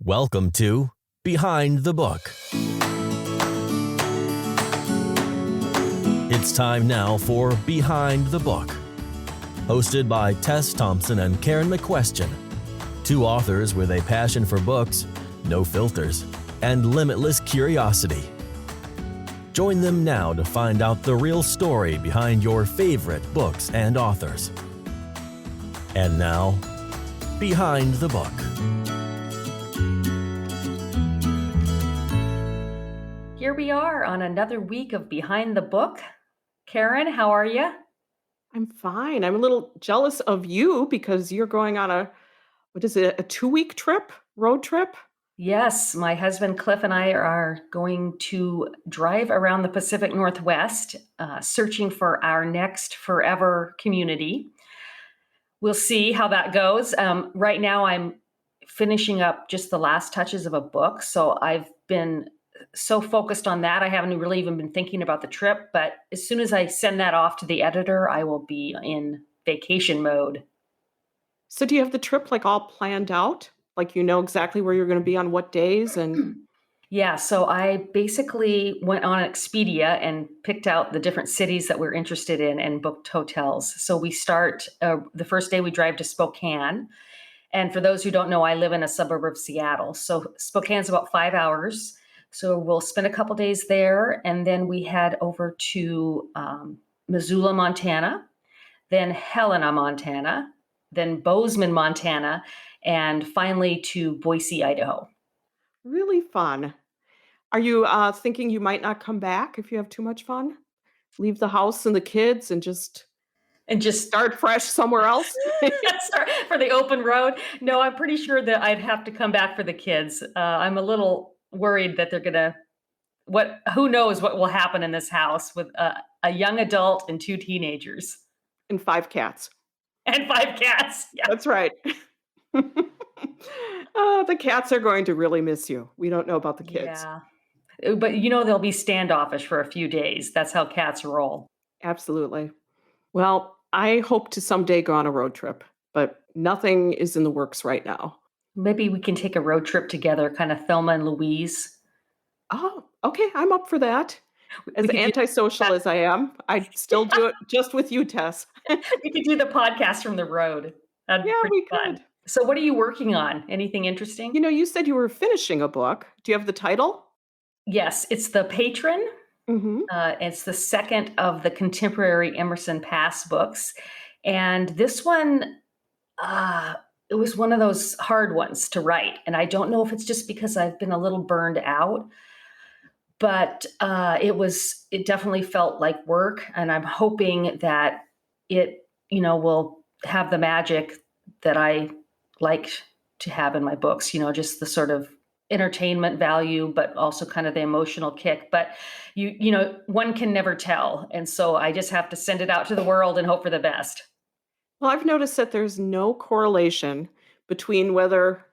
Welcome to Behind the Book. It's time now for Behind the Book, hosted by Tess, Thompson, and Karen McQuestion, two authors with a passion for books, no filters, and limitless curiosity. Join them now to find out the real story behind your favorite books and authors. And now, Behind the Book. Here we are on another week of Behind the Book. Karen, how are you? I'm fine. I'm a little jealous of you because you're going on what is it, a 2-week trip, road trip? Yes, my husband Cliff and I are going to drive around the Pacific Northwest, searching for our next forever community. We'll see how that goes. Right now, I'm finishing up just the last touches of a book, so I've been so focused on that, I haven't really even been thinking about the trip. But as soon as I send that off to the editor, I will be in vacation mode. So do you have the trip all planned out? Like you know exactly where you're going to be on what days and Yeah, so I basically went on Expedia and picked out the different cities that we're interested in and booked hotels. So we start, the first day we drive to Spokane. And for those who don't know, I live in a suburb of Seattle. So Spokane's about 5 hours. So we'll spend a couple days there, and then we head over to Missoula, Montana, then Helena, Montana, then Bozeman, Montana, and finally to Boise, Idaho. really fun. Are you thinking you might not come back if you have too much fun? Leave the house and the kids and just And just start fresh somewhere else? start for the open road. No, I'm pretty sure that I'd have to come back for the kids. I'm a little worried that they're gonna. Who knows what will happen in this house with a young adult and 2 teenagers And 5 cats. and 5 cats. Yeah. That's right. The cats are going to really miss you. We don't know about the kids. Yeah. But they'll be standoffish for a few days. That's how cats roll. Absolutely. Well, I hope to someday go on a road trip, but nothing is in the works right now. Maybe we can take a road trip together, kind of Thelma and Louise. Oh, okay. I'm up for that. As We could do antisocial that. as I am, I'd still do it just with you, Tess. We could do the podcast from the road. That'd be Yeah, pretty we fun. could. So what are you working on? Anything interesting? You said you were finishing a book. Do you have the title? Yes, it's The Patron. Mm-hmm. It's the second of the contemporary Emerson Pass books. And this one, it was one of those hard ones to write. And I don't know if it's just because I've been a little burned out, but it definitely felt like work. And I'm hoping that it, will have the magic that I like to have in my books, just the sort of entertainment value, but also kind of the emotional kick. But one can never tell. And so I just have to send it out to the world and hope for the best. Well, I've noticed that there's no correlation between whether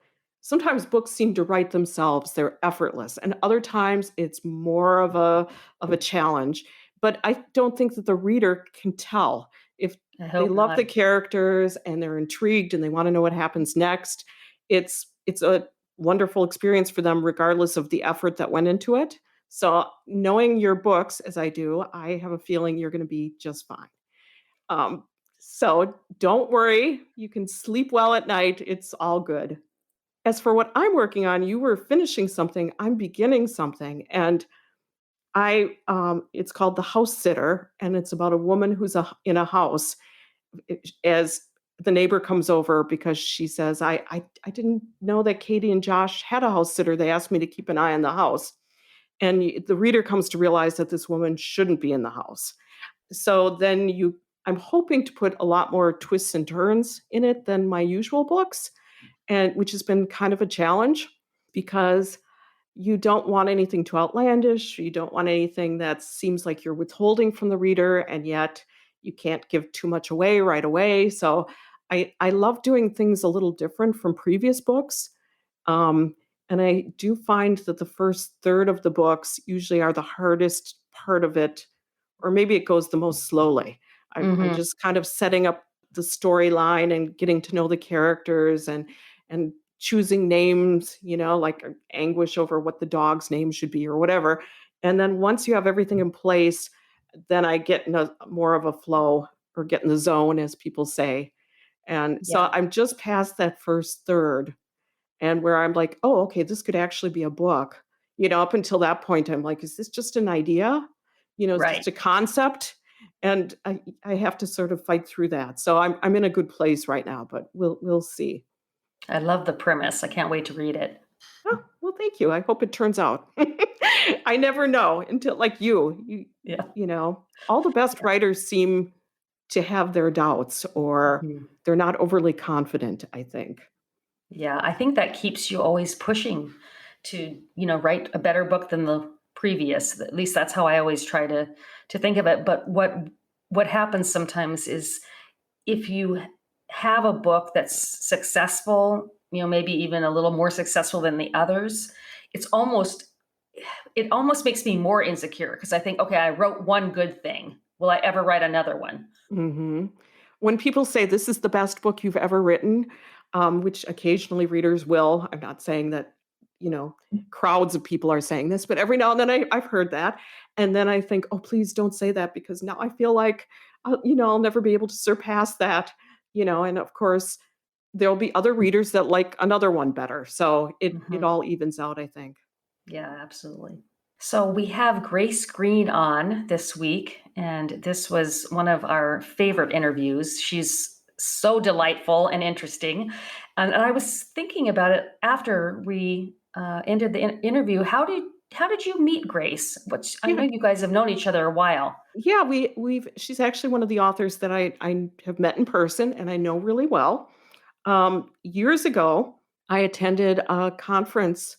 sometimes books seem to write themselves, they're effortless, and other times it's more of a challenge. But I don't think that the reader can tell if I they hope love not. the characters and they're intrigued and they want to know what happens next. It's a wonderful experience for them regardless of the effort that went into it. So, knowing your books as I do, I have a feeling you're going to be just fine. Um, so don't worry, you can sleep well at night. It's all good. As for what I'm working on, you were finishing something, I'm beginning something, and it's called The House Sitter, and it's about a woman who's in a house as the neighbor comes over because she says, I didn't know that Katie and Josh had a house sitter. They asked me to keep an eye on the house. And the reader comes to realize that this woman shouldn't be in the house. So then I'm hoping to put a lot more twists and turns in it than my usual books, and which has been kind of a challenge because you don't want anything too outlandish. You don't want anything that seems like you're withholding from the reader, and yet you can't give too much away right away. So I love doing things a little different from previous books. And I do find that the first third of the books usually are the hardest part of it, or maybe it goes the most slowly. I'm Hmm. just kind of setting up the storyline and getting to know the characters and choosing names, like anguish over what the dog's name should be or whatever. And then once you have everything in place, then I get in more of a flow or get in the zone, as people say. And so Yeah. I'm just past that first third, and where I'm like, oh, okay, this could actually be a book. Up until that point, I'm like, is this just an idea? Is Right. just a concept? And I have to sort of fight through that. So I'm in a good place right now, but we'll see. I love the premise. I can't wait to read it. Oh, well, thank you. I hope it turns out. I never know until, like Yeah. all the best writers seem to have their doubts, or Mhm. they're not overly confident, I think. Yeah, I think that keeps you always pushing to, write a better book than the previous. At least that's how I always try to think of it. But what happens sometimes is if you have a book that's successful, maybe even a little more successful than the others, it almost makes me more insecure because I think, okay, I wrote one good thing. Will I ever write another one? Mhm. When people say this is the best book you've ever written, which occasionally readers will, I'm not saying that, you know, crowds of people are saying this, but every now and then I've heard that. And then I think, oh, please don't say that, because now I feel like, I'll never be able to surpass that, and of course, there'll be other readers that like another one better. So it Mhm. all evens out, I think. Yeah, absolutely. So we have Grace Greene on this week, and this was one of our favorite interviews. She's so delightful and interesting. And I was thinking about it after we ended the interview. How did you meet Grace? Which I Yeah. know you guys have known each other a while. Yeah, she's actually one of the authors that I have met in person and I know really well. Years ago, I attended a conference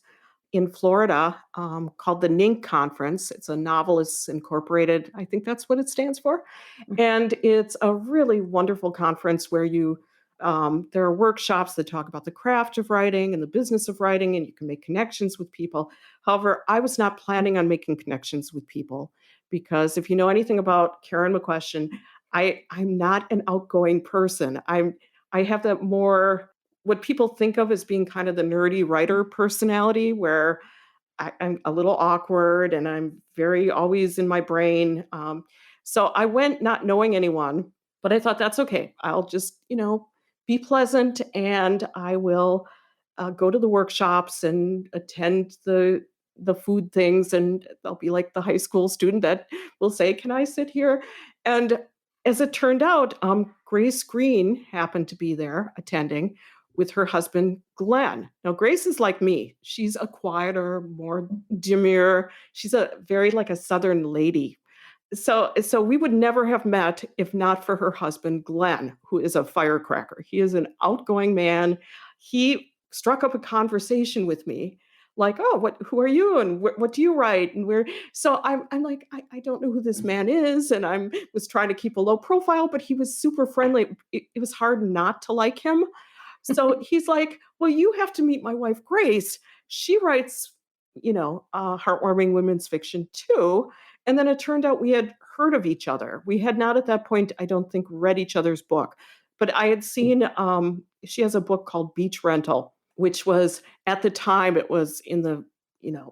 in Florida, called the NINC Conference. It's a Novelists Incorporated, I think that's what it stands for. And it's a really wonderful conference where there are workshops that talk about the craft of writing and the business of writing, and you can make connections with people. However, I was not planning on making connections with people, because if you know anything about Karen McQuestion, I'm not an outgoing person. I have that more, what people think of as being kind of the nerdy writer personality, where I'm a little awkward and I'm very always in my brain. So I went not knowing anyone, but I thought that's okay. I'll just, be pleasant, and I will go to the workshops and attend the food things, and I'll be like the high school student that will say, "Can I sit here?" And as it turned out, Grace Greene happened to be there attending with her husband, Glenn. Now, Grace is like me. She's a quieter, more demure. She's a very like a Southern lady. So we would never have met if not for her husband, Glenn, who is a firecracker. He is an outgoing man. He struck up a conversation with me, like, "Oh, who are you, and what do you write?" And I'm like, I don't know who this man is, and was trying to keep a low profile, but he was super friendly. It was hard not to like him. So he's like, "Well, you have to meet my wife, Grace. She writes, heartwarming women's fiction too." And then it turned out we had heard of each other. We had not at that point, I don't think, read each other's book, but I had seen, she has a book called Beach Rental, which was, at the time, it was it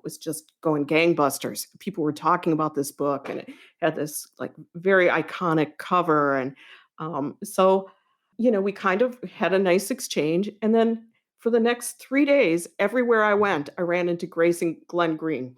was just going gangbusters. People were talking about this book, and it had this like very iconic cover. And we kind of had a nice exchange. And then for the next 3 days, everywhere I went, I ran into Grace and Glenn Green.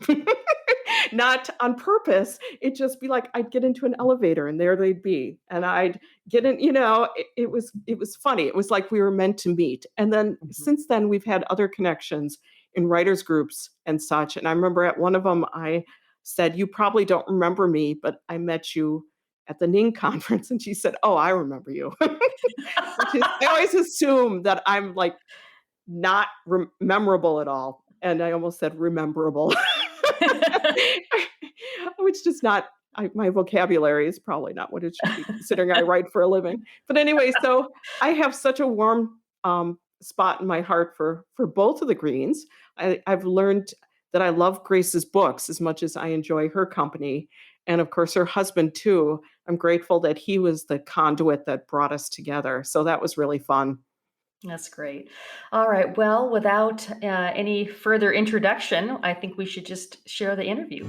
Not on purpose. It'd just be like I'd get into an elevator and there they'd be. And I'd get in, it was funny. It was like we were meant to meet. And then Mhm. since then we've had other connections in writers groups and such. And I remember at one of them I said, "You probably don't remember me, but I met you at the Ning conference." And she said, "Oh, I remember you." Which is, I always assume that I'm like not memorable at all. And I almost said rememberable. Which is not, my vocabulary is probably not what it should be, considering I write for a living. But anyway, so I have such a warm spot in my heart for both of the Greens. I've learned that I love Grace's books as much as I enjoy her company. And of course, her husband, too. I'm grateful that he was the conduit that brought us together. So that was really fun. That's great. All right. Well, without any further introduction, I think we should just share the interview.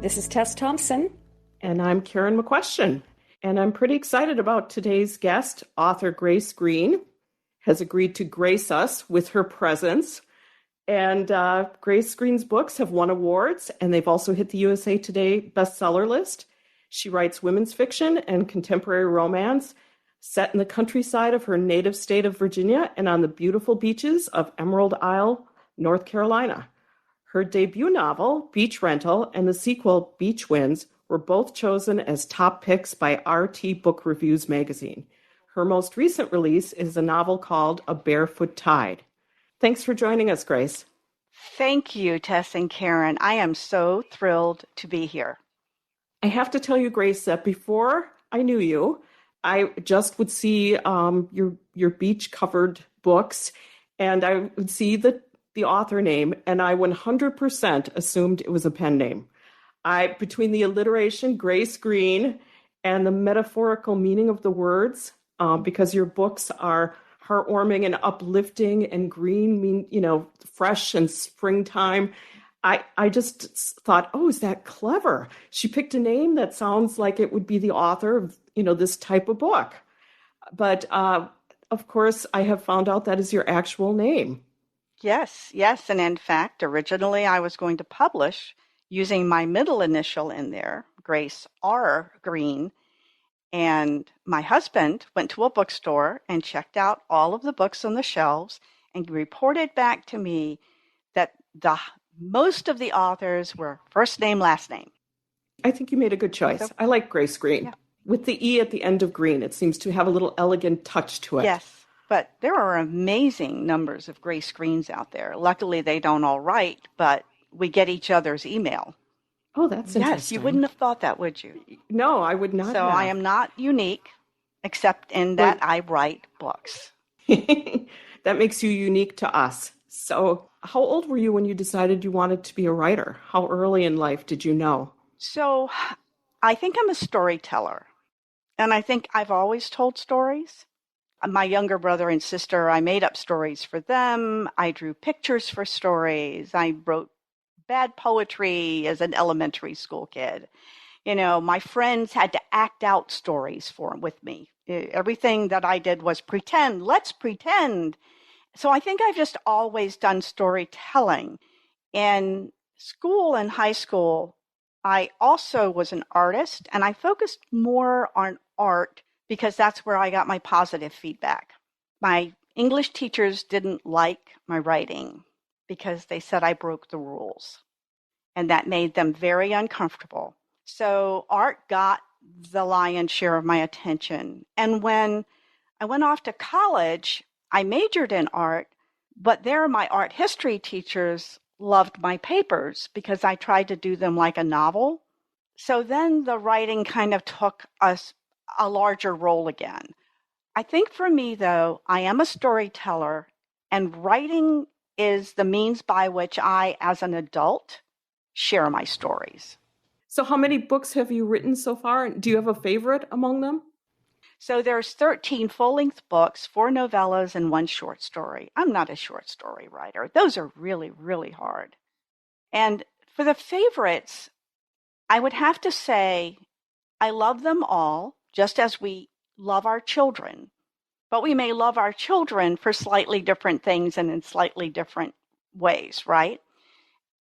This is Tess Thompson. And I'm Karen McQuestion. And I'm pretty excited about today's guest. Author Grace Greene has agreed to grace us with her presence. And Grace Greene's books have won awards, and they've also hit the USA Today bestseller list. She writes women's fiction and contemporary romance set in the countryside of her native state of Virginia and on the beautiful beaches of Emerald Isle, North Carolina. Her debut novel, Beach Rental, and the sequel, Beach Winds, were both chosen as top picks by RT Book Reviews magazine. Her most recent release is a novel called A Barefoot Tide. Thanks for joining us, Grace. Thank you, Tess and Karen. I am so thrilled to be here. I have to tell you, Grace, that before I knew you, I just would see your beach-covered books, and I would see the author name, and I 100% assumed it was a pen name. Between the alliteration, Grace Greene, and the metaphorical meaning of the words, because your books are heartwarming and uplifting, and green mean, fresh and springtime. I just thought, oh, is that clever? She picked a name that sounds like it would be the author of, this type of book. But of course, I have found out that is your actual name. Yes. And in fact, originally I was going to publish using my middle initial in there, Grace R. Greene. And my husband went to a bookstore and checked out all of the books on the shelves and reported back to me that most of the authors were first name, last name. I think you made a good choice. I like Grace Greene. Yeah. With the E at the end of Green, it seems to have a little elegant touch to it. Yes, but there are amazing numbers of Grace Greenes out there. Luckily, they don't all write, but we get each other's email. Oh, that's interesting. Yes, you wouldn't have thought that, would you? No, I would not. So have. I am not unique, except in that I write books. That makes you unique to us. So how old were you when you decided you wanted to be a writer? How early in life did you know? So I think I'm a storyteller, and I think I've always told stories. My younger brother and sister, I made up stories for them. I drew pictures for stories. I wrote bad poetry as an elementary school kid. My friends had to act out stories with me. Everything that I did was pretend. Let's pretend. So I think I've just always done storytelling. In school and high school, I also was an artist, and I focused more on art because that's where I got my positive feedback. My English teachers didn't like my writing because they said I broke the rules, and that made them very uncomfortable. So art got the lion's share of my attention. And when I went off to college, I majored in art, but there my art history teachers loved my papers because I tried to do them like a novel. So then the writing kind of took a larger role again. I think for me, though, I am a storyteller, and writing is the means by which I, as an adult, share my stories. So how many books have you written so far? Do you have a favorite among them? So there's 13 full-length books, 4 novellas, and 1 short story. I'm not a short story writer. Those are really, really hard. And for the favorites, I would have to say I love them all, just as we love our children. But we may love our children for slightly different things and in slightly different ways, right?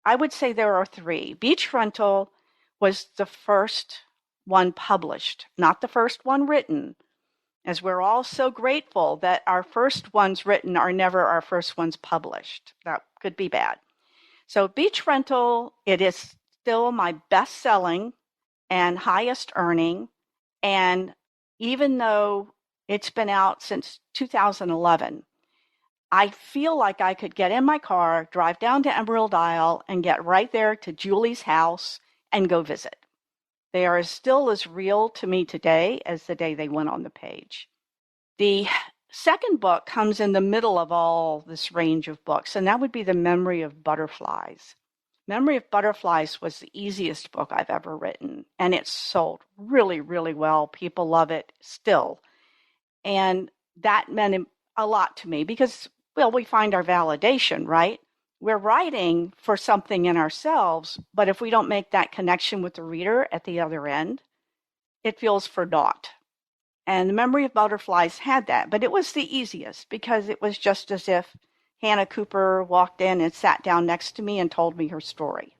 I would say there are 3. Beach Rental was the first one published, not the first one written, as we're all so grateful that our first ones written are never our first ones published. That could be bad. So Beach Rental, it is still my best-selling and highest earning. And even though it's been out since 2011, I feel like I could get in my car, drive down to Emerald Isle, and get right there to Julie's house and go visit. They are still as real to me today as the day they went on the page. The second book comes in the middle of all this range of books, and that would be The Memory of Butterflies. Memory of Butterflies was the easiest book I've ever written, and it sold really, really well. People love it still. And that meant a lot to me because, well, we find our validation, right? We're writing for something in ourselves, but if we don't make that connection with the reader at the other end, it feels for naught. And The Memory of Butterflies had that, but it was the easiest because it was just as if Hannah Cooper walked in and sat down next to me and told me her story.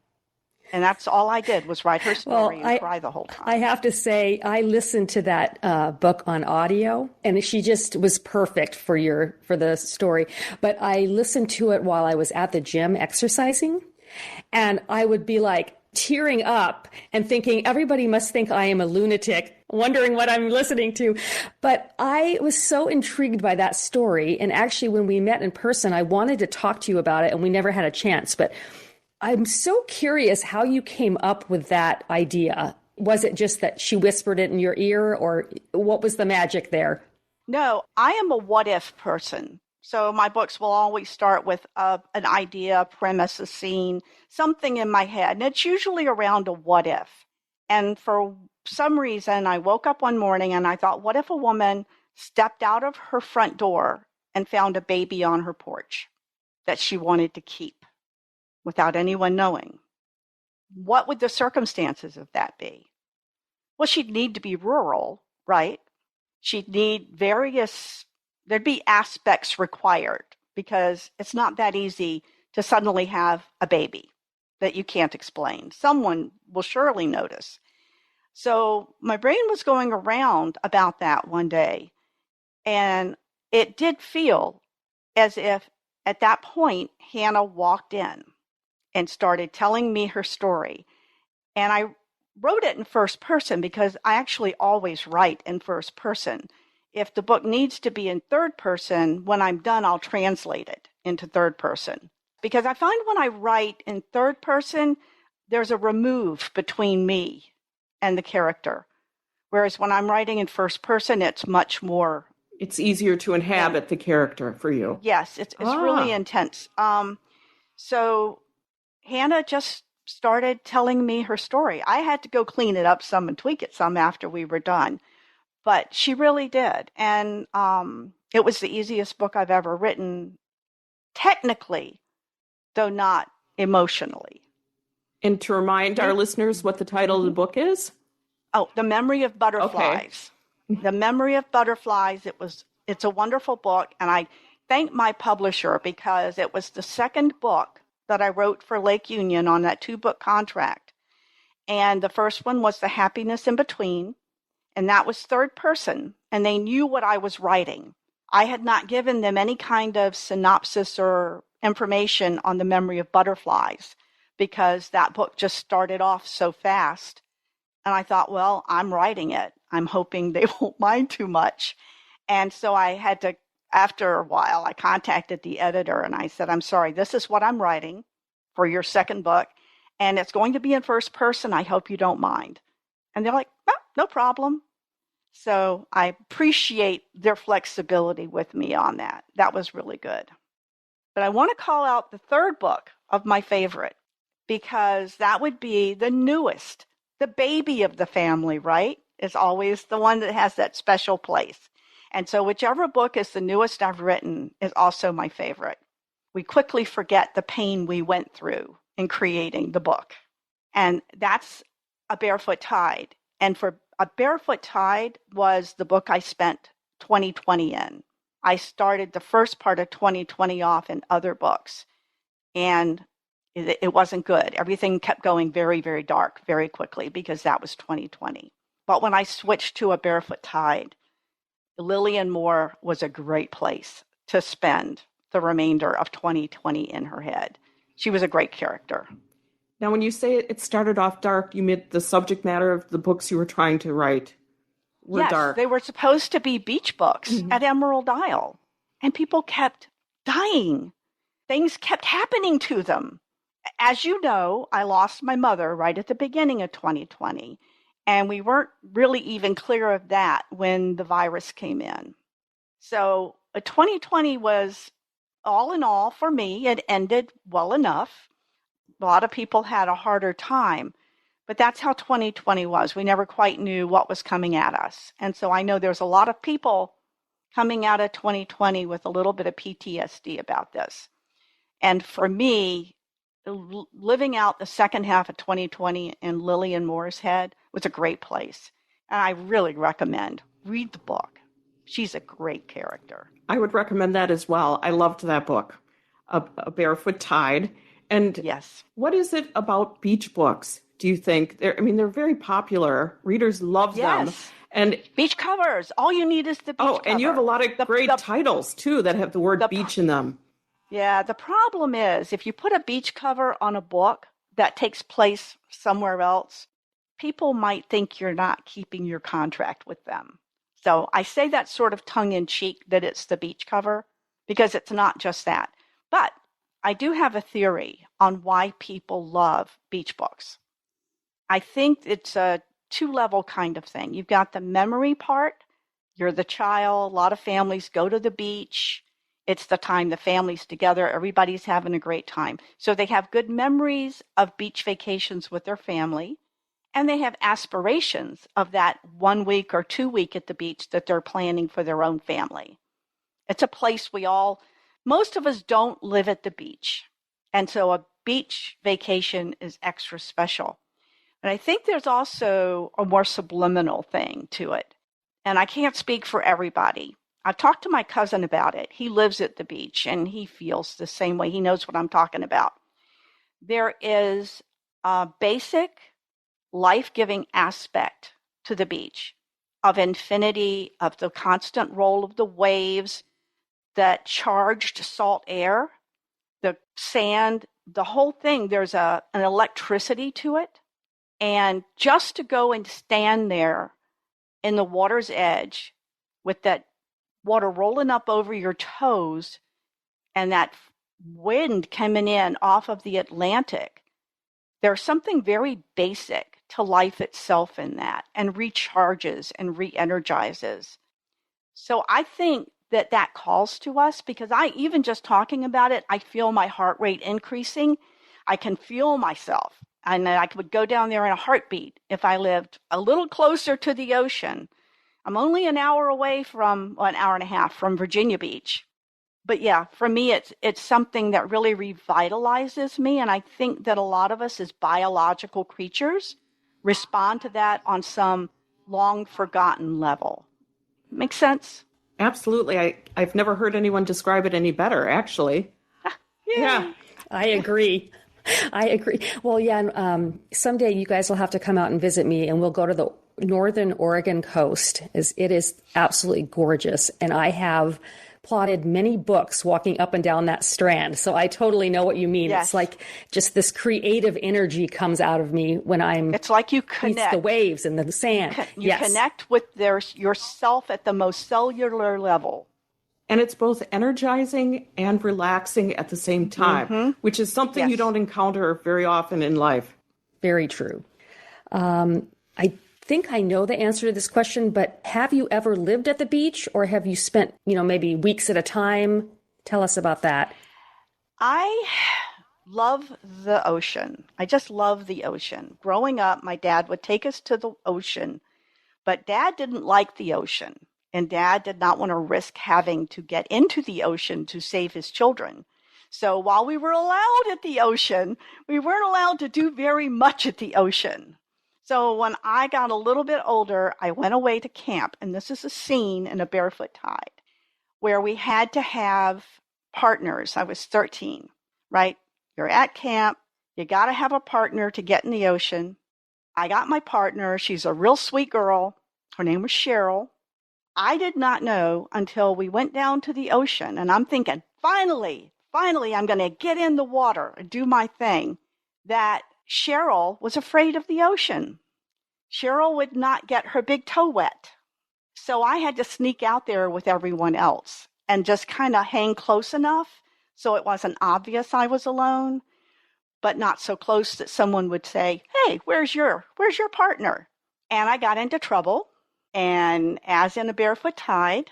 And that's all I did was write her story and cry the whole time. I have to say, I listened to that book on audio, and she just was perfect for the story. But I listened to it while I was at the gym exercising, and I would be like tearing up and thinking, everybody must think I am a lunatic, wondering what I'm listening to. But I was so intrigued by that story. And actually, when we met in person, I wanted to talk to you about it, and we never had a chance. But I'm so curious how you came up with that idea. Was it just that she whispered it in your ear, or what was the magic there? No, I am a what-if person. So my books will always start with an idea, a premise, a scene, something in my head. And it's usually around a what-if. And for some reason, I woke up one morning and I thought, what if a woman stepped out of her front door and found a baby on her porch that she wanted to keep without anyone knowing? What would the circumstances of that be? Well, she'd need to be rural, right? She'd need there'd be aspects required because it's not that easy to suddenly have a baby that you can't explain. Someone will surely notice. So my brain was going around about that one day, and it did feel as if at that point Hannah walked in and started telling me her story. And I wrote it in first person because I actually always write in first person. If the book needs to be in third person, when I'm done, I'll translate it into third person. Because I find when I write in third person, there's a remove between me and the character. Whereas when I'm writing in first person, it's much more... It's easier to inhabit the character for you. Yes, it's really intense. So Hannah just started telling me her story. I had to go clean it up some and tweak it some after we were done. But she really did. And it was the easiest book I've ever written, technically, though not emotionally. And to remind our listeners what the title of the book is? Oh, The Memory of Butterflies. Okay. The Memory of Butterflies. It's a wonderful book. And I thank my publisher because it was the second book that I wrote for Lake Union on that 2-book contract. And the first one was The Happiness in Between. And that was third person, and they knew what I was writing. I had not given them any kind of synopsis or information on The Memory of Butterflies because that book just started off so fast. And I thought, well, I'm writing it. I'm hoping they won't mind too much. And so I had to, after a while, I contacted the editor and I said, I'm sorry, this is what I'm writing for your second book, and it's going to be in first person. I hope you don't mind. And they're like, oh, no problem. So I appreciate their flexibility with me on that. That was really good. But I want to call out the third book of my favorite because that would be the newest, the baby of the family, right? Is always the one that has that special place. And so whichever book is the newest I've written is also my favorite. We quickly forget the pain we went through in creating the book. And that's A Barefoot Tide. And for A Barefoot Tide was the book I spent 2020 in. I started the first part of 2020 off in other books, and it wasn't good. Everything kept going very, very dark very quickly because that was 2020. But when I switched to A Barefoot Tide, Lillian Moore was a great place to spend the remainder of 2020 in her head. She was a great character. Now, when you say it started off dark, you meant the subject matter of the books you were trying to write were dark. They were supposed to be beach books at Emerald Isle, and people kept dying. Things kept happening to them. As you know, I lost my mother right at the beginning of 2020, and we weren't really even clear of that when the virus came in. So 2020 was, all in all, for me, it ended well enough. A lot of people had a harder time, but that's how 2020 was. We never quite knew what was coming at us. And so I know there's a lot of people coming out of 2020 with a little bit of PTSD about this. And for me, living out the second half of 2020 in Lillian Moore's head was a great place. And I really recommend read the book. She's a great character. I would recommend that as well. I loved that book, A Barefoot Tide. And yes, what is it about beach books, do you think? They're very popular. Readers love them. And beach covers. All you need is the beach cover. And you have a lot of great titles, too, that have the word beach in them. Yeah, the problem is if you put a beach cover on a book that takes place somewhere else, people might think you're not keeping your contract with them. So I say that sort of tongue-in-cheek that it's the beach cover because it's not just that. But I do have a theory on why people love beach books. I think it's a two-level kind of thing. You've got the memory part. You're the child. A lot of families go to the beach. It's the time the family's together. Everybody's having a great time. So they have good memories of beach vacations with their family. And they have aspirations of that 1 week or 2 week at the beach that they're planning for their own family. It's a place most of us don't live at the beach. And so a beach vacation is extra special. And I think there's also a more subliminal thing to it. And I can't speak for everybody. I've talked to my cousin about it. He lives at the beach and he feels the same way. He knows what I'm talking about. There is a basic life-giving aspect to the beach of infinity, of the constant roll of the waves, that charged salt air, the sand, the whole thing. There's an electricity to it. And just to go and stand there in the water's edge with that water rolling up over your toes and that wind coming in off of the Atlantic, there's something very basic to life itself in that, and recharges and re-energizes. So I think that calls to us because even just talking about it, I feel my heart rate increasing. I can feel myself. And I would go down there in a heartbeat if I lived a little closer to the ocean. I'm only an hour away an hour and a half from Virginia Beach. But yeah, for me, it's something that really revitalizes me. And I think that a lot of us as biological creatures respond to that on some long forgotten level. Make sense? Absolutely. I've never heard anyone describe it any better, actually. Yeah. I agree. Well, yeah, someday you guys will have to come out and visit me, and we'll go to the northern Oregon coast. It is absolutely gorgeous, and I have plotted many books walking up and down that strand, so I totally know what you mean. Yes. It's like just this creative energy comes out of me when I'm... It's like you connect. The waves and the sand. You connect with yourself at the most cellular level. And it's both energizing and relaxing at the same time, which is something you don't encounter very often in life. Very true. I think I know the answer to this question, but have you ever lived at the beach, or have you spent, maybe weeks at a time? Tell us about that. I love the ocean. I just love the ocean. Growing up, my dad would take us to the ocean, but Dad didn't like the ocean. And Dad did not want to risk having to get into the ocean to save his children. So while we were allowed at the ocean, we weren't allowed to do very much at the ocean. So when I got a little bit older, I went away to camp. And this is a scene in A Barefoot Tide where we had to have partners. I was 13, right? You're at camp. You got to have a partner to get in the ocean. I got my partner. She's a real sweet girl. Her name was Cheryl. I did not know until we went down to the ocean, and I'm thinking, finally, I'm going to get in the water and do my thing, that Cheryl was afraid of the ocean. Cheryl would not get her big toe wet. So I had to sneak out there with everyone else and just kind of hang close enough so it wasn't obvious I was alone, but not so close that someone would say, hey, where's your partner? And I got into trouble. And as in A Barefoot Tide,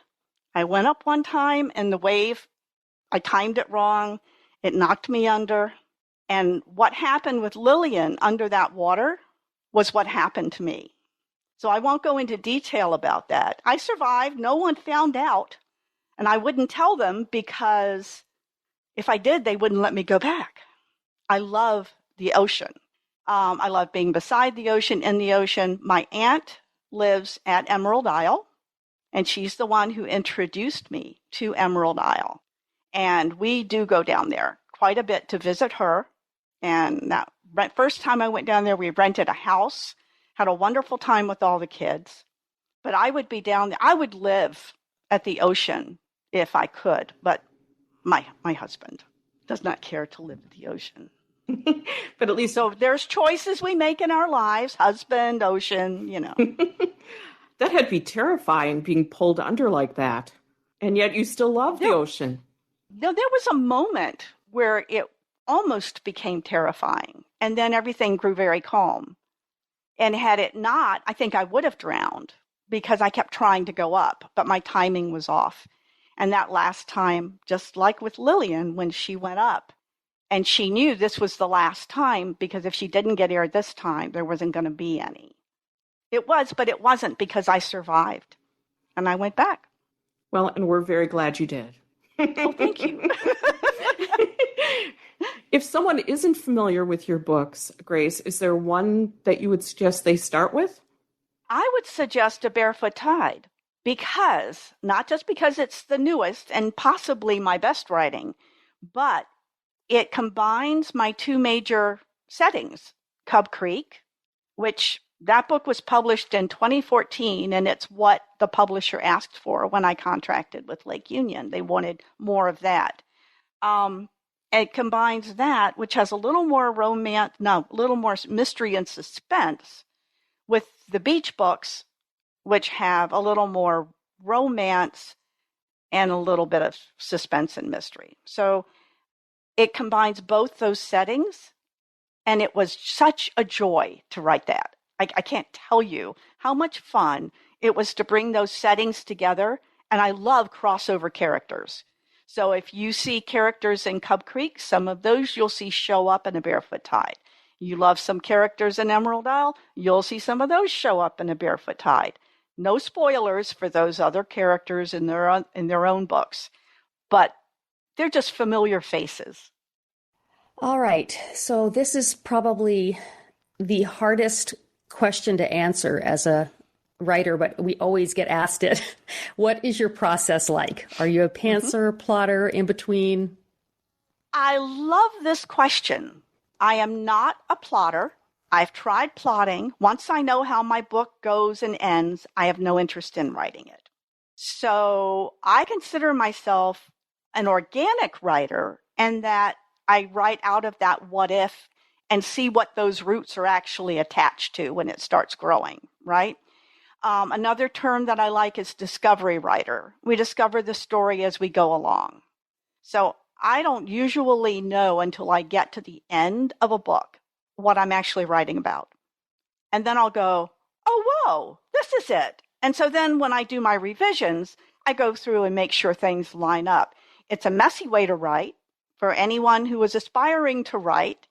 I went up one time and the wave, I timed it wrong. It knocked me under. And what happened with Lillian under that water was what happened to me. So I won't go into detail about that. I survived. No one found out. And I wouldn't tell them because if I did, they wouldn't let me go back. I love the ocean. I love being beside the ocean, in the ocean. My aunt lives at Emerald Isle, and she's the one who introduced me to Emerald Isle. And we do go down there quite a bit to visit her. And that first time I went down there, we rented a house, had a wonderful time with all the kids. But I would be down there. I would live at the ocean if I could, but my husband does not care to live at the ocean. But at least So there's choices we make in our lives, husband, ocean, that had to be terrifying, being pulled under like that. And yet you still love the ocean. Now, there was a moment where it almost became terrifying, and then everything grew very calm. And had it not, I think I would have drowned because I kept trying to go up, but my timing was off. And that last time, just like with Lillian, when she went up, and she knew this was the last time because if she didn't get air this time, there wasn't going to be any. It was, but it wasn't because I survived. And I went back. Well, and we're very glad you did. Oh, thank you. If someone isn't familiar with your books, Grace, is there one that you would suggest they start with? I would suggest A Barefoot Tide because, not just because it's the newest and possibly my best writing, but it combines my two major settings, Cub Creek, which that book was published in 2014, and it's what the publisher asked for when I contracted with Lake Union. They wanted more of that. It combines that, which has a little more a little more mystery and suspense, with the beach books, which have a little more romance and a little bit of suspense and mystery. So it combines both those settings, and it was such a joy to write that. I can't tell you how much fun it was to bring those settings together, and I love crossover characters. So if you see characters in Cub Creek, some of those you'll see show up in A Barefoot Tide. You love some characters in Emerald Isle, you'll see some of those show up in A Barefoot Tide. No spoilers for those other characters in their own books, but they're just familiar faces. All right. So this is probably the hardest question to answer as a writer, but we always get asked it. What is your process like? Are you a pantser, plotter, in between? I love this question. I am not a plotter. I've tried plotting. Once I know how my book goes and ends, I have no interest in writing it. So I consider myself an organic writer, and that I write out of that what if and see what those roots are actually attached to when it starts growing, right? Another term that I like is discovery writer. We discover the story as we go along. So I don't usually know until I get to the end of a book what I'm actually writing about. And then I'll go, oh, whoa, this is it. And so then when I do my revisions, I go through and make sure things line up. It's a messy way to write. For anyone who is aspiring to write,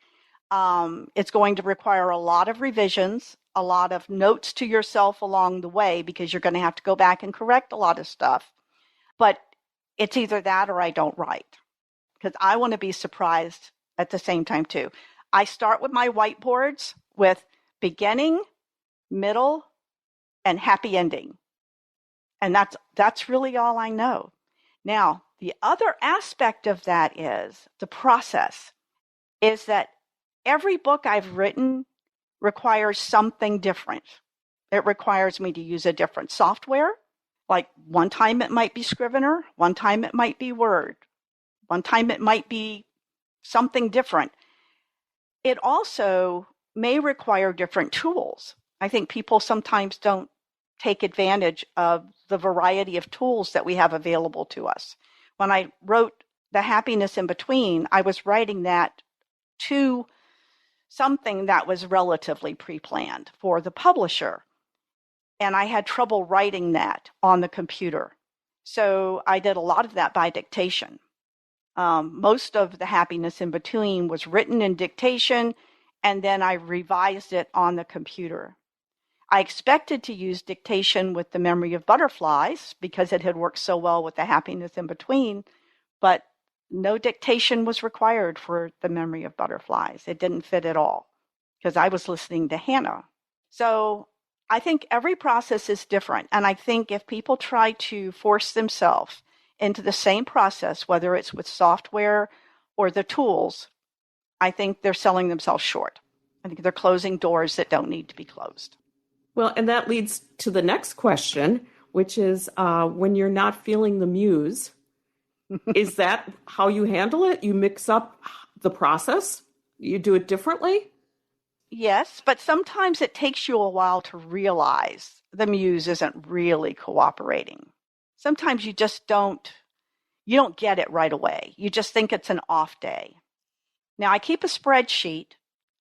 it's going to require a lot of revisions, a lot of notes to yourself along the way, because you're going to have to go back and correct a lot of stuff. But it's either that or I don't write, because I want to be surprised at the same time too. I start with my whiteboards with beginning, middle, and happy ending. And that's really all I know. Now, the other aspect of that is the process, is that every book I've written requires something different. It requires me to use a different software. Like one time it might be Scrivener, one time it might be Word, one time it might be something different. It also may require different tools. I think people sometimes don't take advantage of the variety of tools that we have available to us. When I wrote The Happiness in Between, I was writing that to something that was relatively pre-planned for the publisher. And I had trouble writing that on the computer. So I did a lot of that by dictation. Most of the happiness in between was written in dictation, and then I revised it on the computer. I expected to use dictation with the memory of butterflies because it had worked so well with the happiness in between, but no dictation was required for the memory of butterflies. It didn't fit at all because I was listening to Hannah. So I think every process is different. And I think if people try to force themselves into the same process, whether it's with software or the tools, I think they're selling themselves short. I think they're closing doors that don't need to be closed. Well, and that leads to the next question, which is when you're not feeling the muse, is that how you handle it? You mix up the process? You do it differently? Yes, but sometimes it takes you a while to realize the muse isn't really cooperating. Sometimes you just don't get it right away. You just think it's an off day. Now, I keep a spreadsheet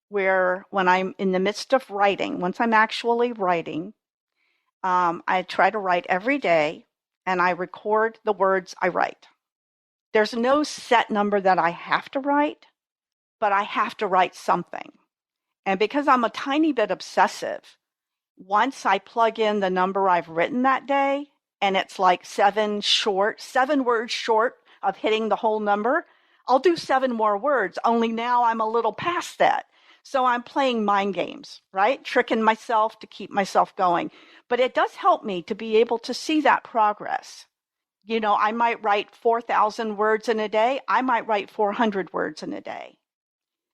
where when I'm in the midst of writing, once I'm actually writing, I try to write every day and I record the words I write. There's no set number that I have to write, but I have to write something. And because I'm a tiny bit obsessive, once I plug in the number I've written that day, and it's like 7 words short of hitting the whole number, I'll do 7 more words, only now I'm a little past that. So I'm playing mind games, right? Tricking myself to keep myself going. But it does help me to be able to see that progress. You know, I might write 4,000 words in a day. I might write 400 words in a day.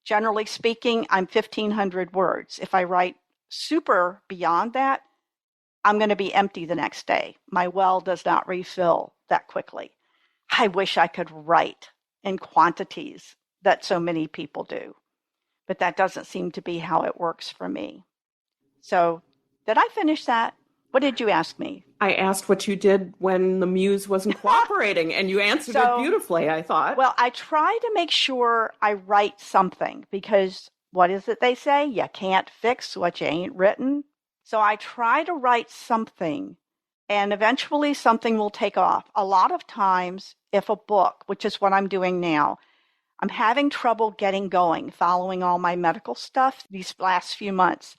Generally speaking, I'm 1,500 words. If I write super beyond that, I'm going to be empty the next day. My well does not refill that quickly. I wish I could write in quantities that so many people do, but that doesn't seem to be how it works for me. So, did I finish that? What did you ask me? I asked what you did when the muse wasn't cooperating, and you answered it beautifully, I thought. Well, I try to make sure I write something because what is it they say? You can't fix what you ain't written. So I try to write something, and eventually something will take off. A lot of times, if a book, which is what I'm doing now, I'm having trouble getting going, following all my medical stuff these last few months,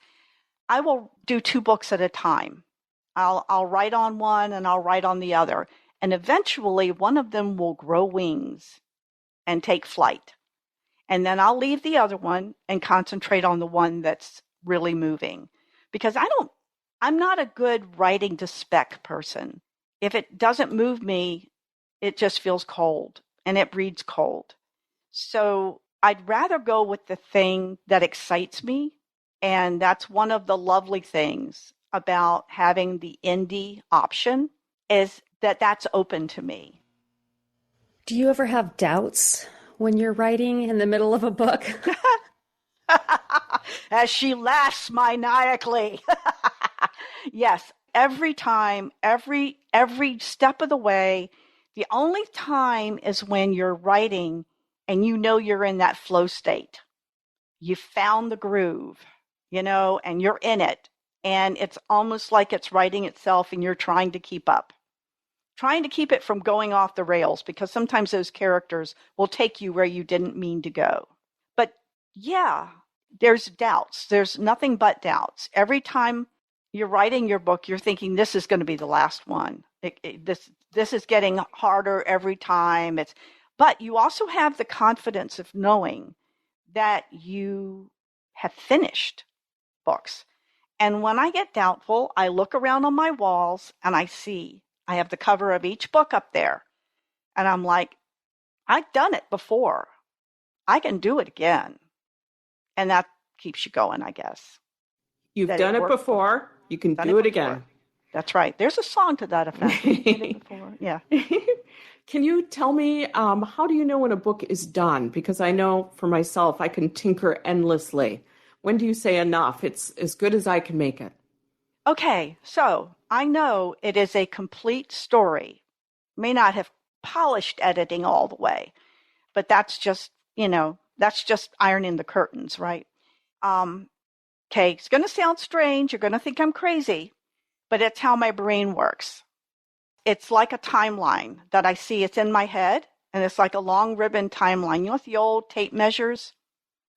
I will do 2 books at a time. I'll write on one and I'll write on the other. And eventually one of them will grow wings and take flight. And then I'll leave the other one and concentrate on the one that's really moving. Because I'm not a good writing to spec person. If it doesn't move me, it just feels cold and it reads cold. So I'd rather go with the thing that excites me. And that's one of the lovely things about having the indie option is that that's open to me. Do you ever have doubts when you're writing in the middle of a book? As she laughs maniacally. Yes, every time, every step of the way. The only time is when you're writing and you know you're in that flow state. You found the groove, and you're in it. And it's almost like it's writing itself and you're trying to keep up. Trying to keep it from going off the rails because sometimes those characters will take you where you didn't mean to go. But yeah, there's doubts. There's nothing but doubts. Every time you're writing your book, you're thinking this is going to be the last one. This is getting harder every time. But you also have the confidence of knowing that you have finished books. And when I get doubtful, I look around on my walls and I have the cover of each book up there. And I'm like, I've done it before. I can do it again. And that keeps you going, I guess. You've done it before. You can do it again. That's right. There's a song to that effect. Did it before. Yeah. Can you tell me, how do you know when a book is done? Because I know for myself, I can tinker endlessly. When do you say enough? It's as good as I can make it. Okay, so I know it is a complete story. May not have polished editing all the way, but that's just ironing the curtains, right? Okay, it's going to sound strange. You're going to think I'm crazy, but it's how my brain works. It's like a timeline that I see. It's in my head, And it's like a long ribbon timeline. You know, the old tape measures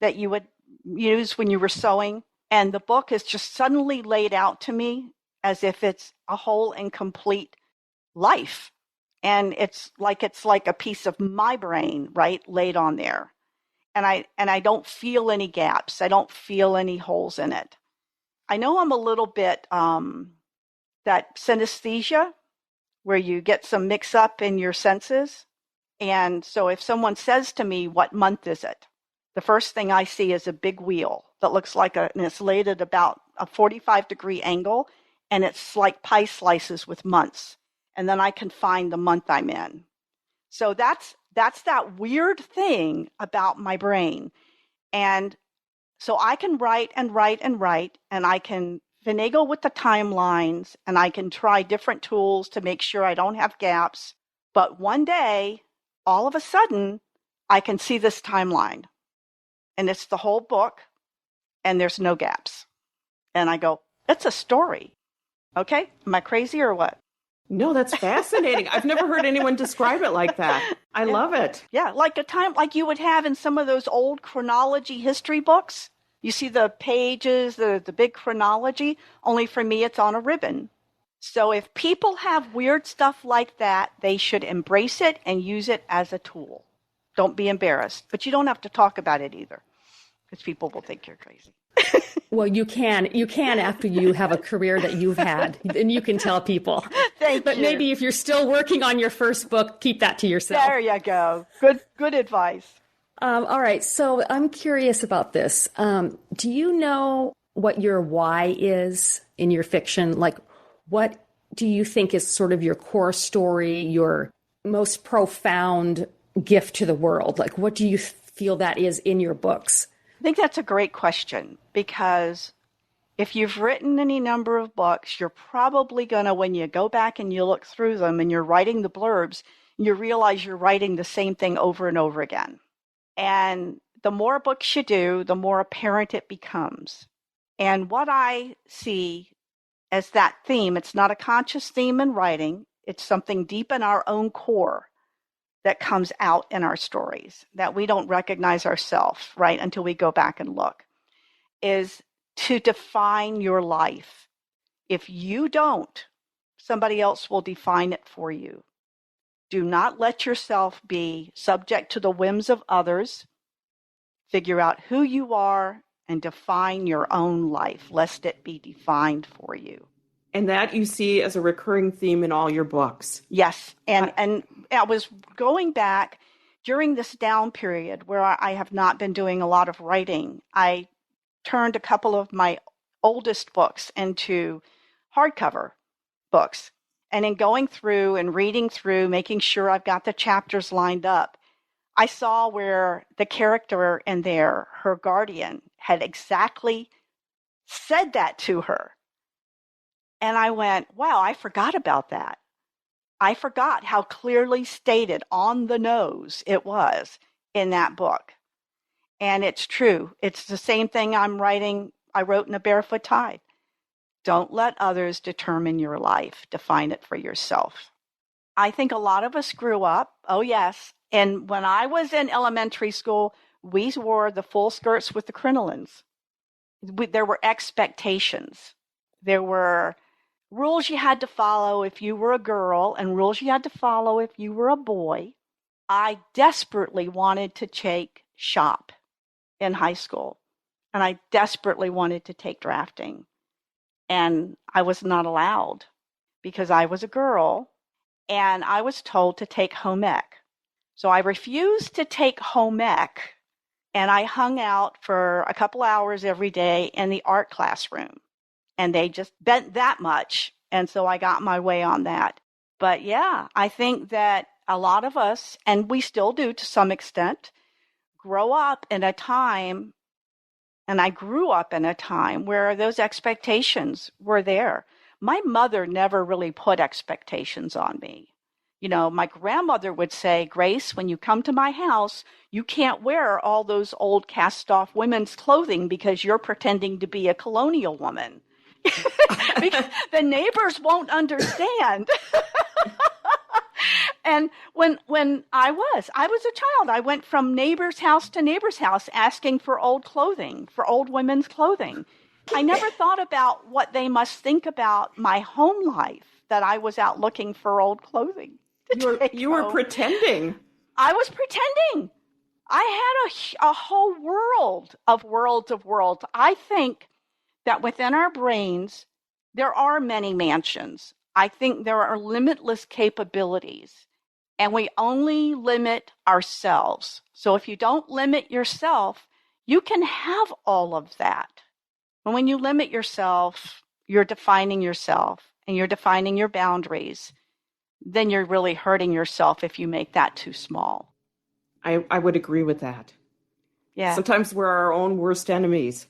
that you would use when you were sewing? And the book is just suddenly laid out to me as if it's a whole and complete life. And it's like a piece of my brain, right, laid on there. And I don't feel any gaps. I don't feel any holes in it. I know I'm a little bit that synesthesia, where you get some mix up in your senses. And so if someone says to me, what month is it? The first thing I see is a big wheel that looks like and it's laid at about a 45-degree angle, and it's like pie slices with months. And then I can find the month I'm in. So that's that weird thing about my brain. And so I can write and write and write, and I can finagle with the timelines, and I can try different tools to make sure I don't have gaps. But one day, all of a sudden, I can see this timeline. And it's the whole book, and there's no gaps. And I go, it's a story. Okay? Am I crazy or what? No, that's fascinating. I've never heard anyone describe it like that. I love it. Yeah, like a time like you would have in some of those old chronology history books. You see the pages, the big chronology, only for me it's on a ribbon. So if people have weird stuff like that, they should embrace it and use it as a tool. Don't be embarrassed. But you don't have to talk about it either, because people will think you're crazy. Well, you can after you have a career that you've had, and you can tell people. But maybe if you're still working on your first book, keep that to yourself. There you go. Good advice. All right. So I'm curious about this. Do you know what your why is in your fiction? Like, what do you think is sort of your core story, your most profound gift to the world? Like, what do you feel that is in your books? I think that's a great question, because if you've written any number of books, you're probably going to, when you go back and you look through them and you're writing the blurbs, you realize you're writing the same thing over and over again. And the more books you do, the more apparent it becomes. And what I see as that theme, it's not a conscious theme in writing, it's something deep in our own core that comes out in our stories that we don't recognize ourselves, right, until we go back and look, is to define your life. If you don't, somebody else will define it for you. Do not let yourself be subject to the whims of others. Figure out who you are and define your own life, lest it be defined for you. And that you see as a recurring theme in all your books. Yes. And I was going back during this down period where I have not been doing a lot of writing. I turned a couple of my oldest books into hardcover books. And in going through and reading through, making sure I've got the chapters lined up, I saw where the character in there, her guardian, had exactly said that to her. And I went, wow, I forgot about that. I forgot how clearly stated on the nose it was in that book. And it's true. It's the same thing I wrote in A Barefoot Tide. Don't let others determine your life. Define it for yourself. I think a lot of us grew up, oh yes, and when I was in elementary school, we wore the full skirts with the crinolines. There were expectations. There were rules you had to follow if you were a girl and rules you had to follow if you were a boy. I desperately wanted to take shop in high school, and I desperately wanted to take drafting. And I was not allowed because I was a girl, and I was told to take home ec. So I refused to take home ec, and I hung out for a couple hours every day in the art classroom. And they just bent that much. And so I got my way on that. But yeah, I think that a lot of us, and we still do to some extent, grow up in a time, and I grew up in a time where those expectations were there. My mother never really put expectations on me. You know, my grandmother would say, Grace, when you come to my house, you can't wear all those old cast-off women's clothing because you're pretending to be a colonial woman. Because the neighbors won't understand. And when I was a child, I went from neighbor's house to neighbor's house asking for old clothing, for old women's clothing. I never thought about what they must think about my home life, that I was out looking for old clothing. You were pretending. I was pretending. I had a whole world of worlds. I think that within our brains, there are many mansions. I think there are limitless capabilities, and we only limit ourselves. So if you don't limit yourself, you can have all of that. And when you limit yourself, you're defining yourself and you're defining your boundaries. Then you're really hurting yourself if you make that too small. I would agree with that. Yeah. Sometimes we're our own worst enemies.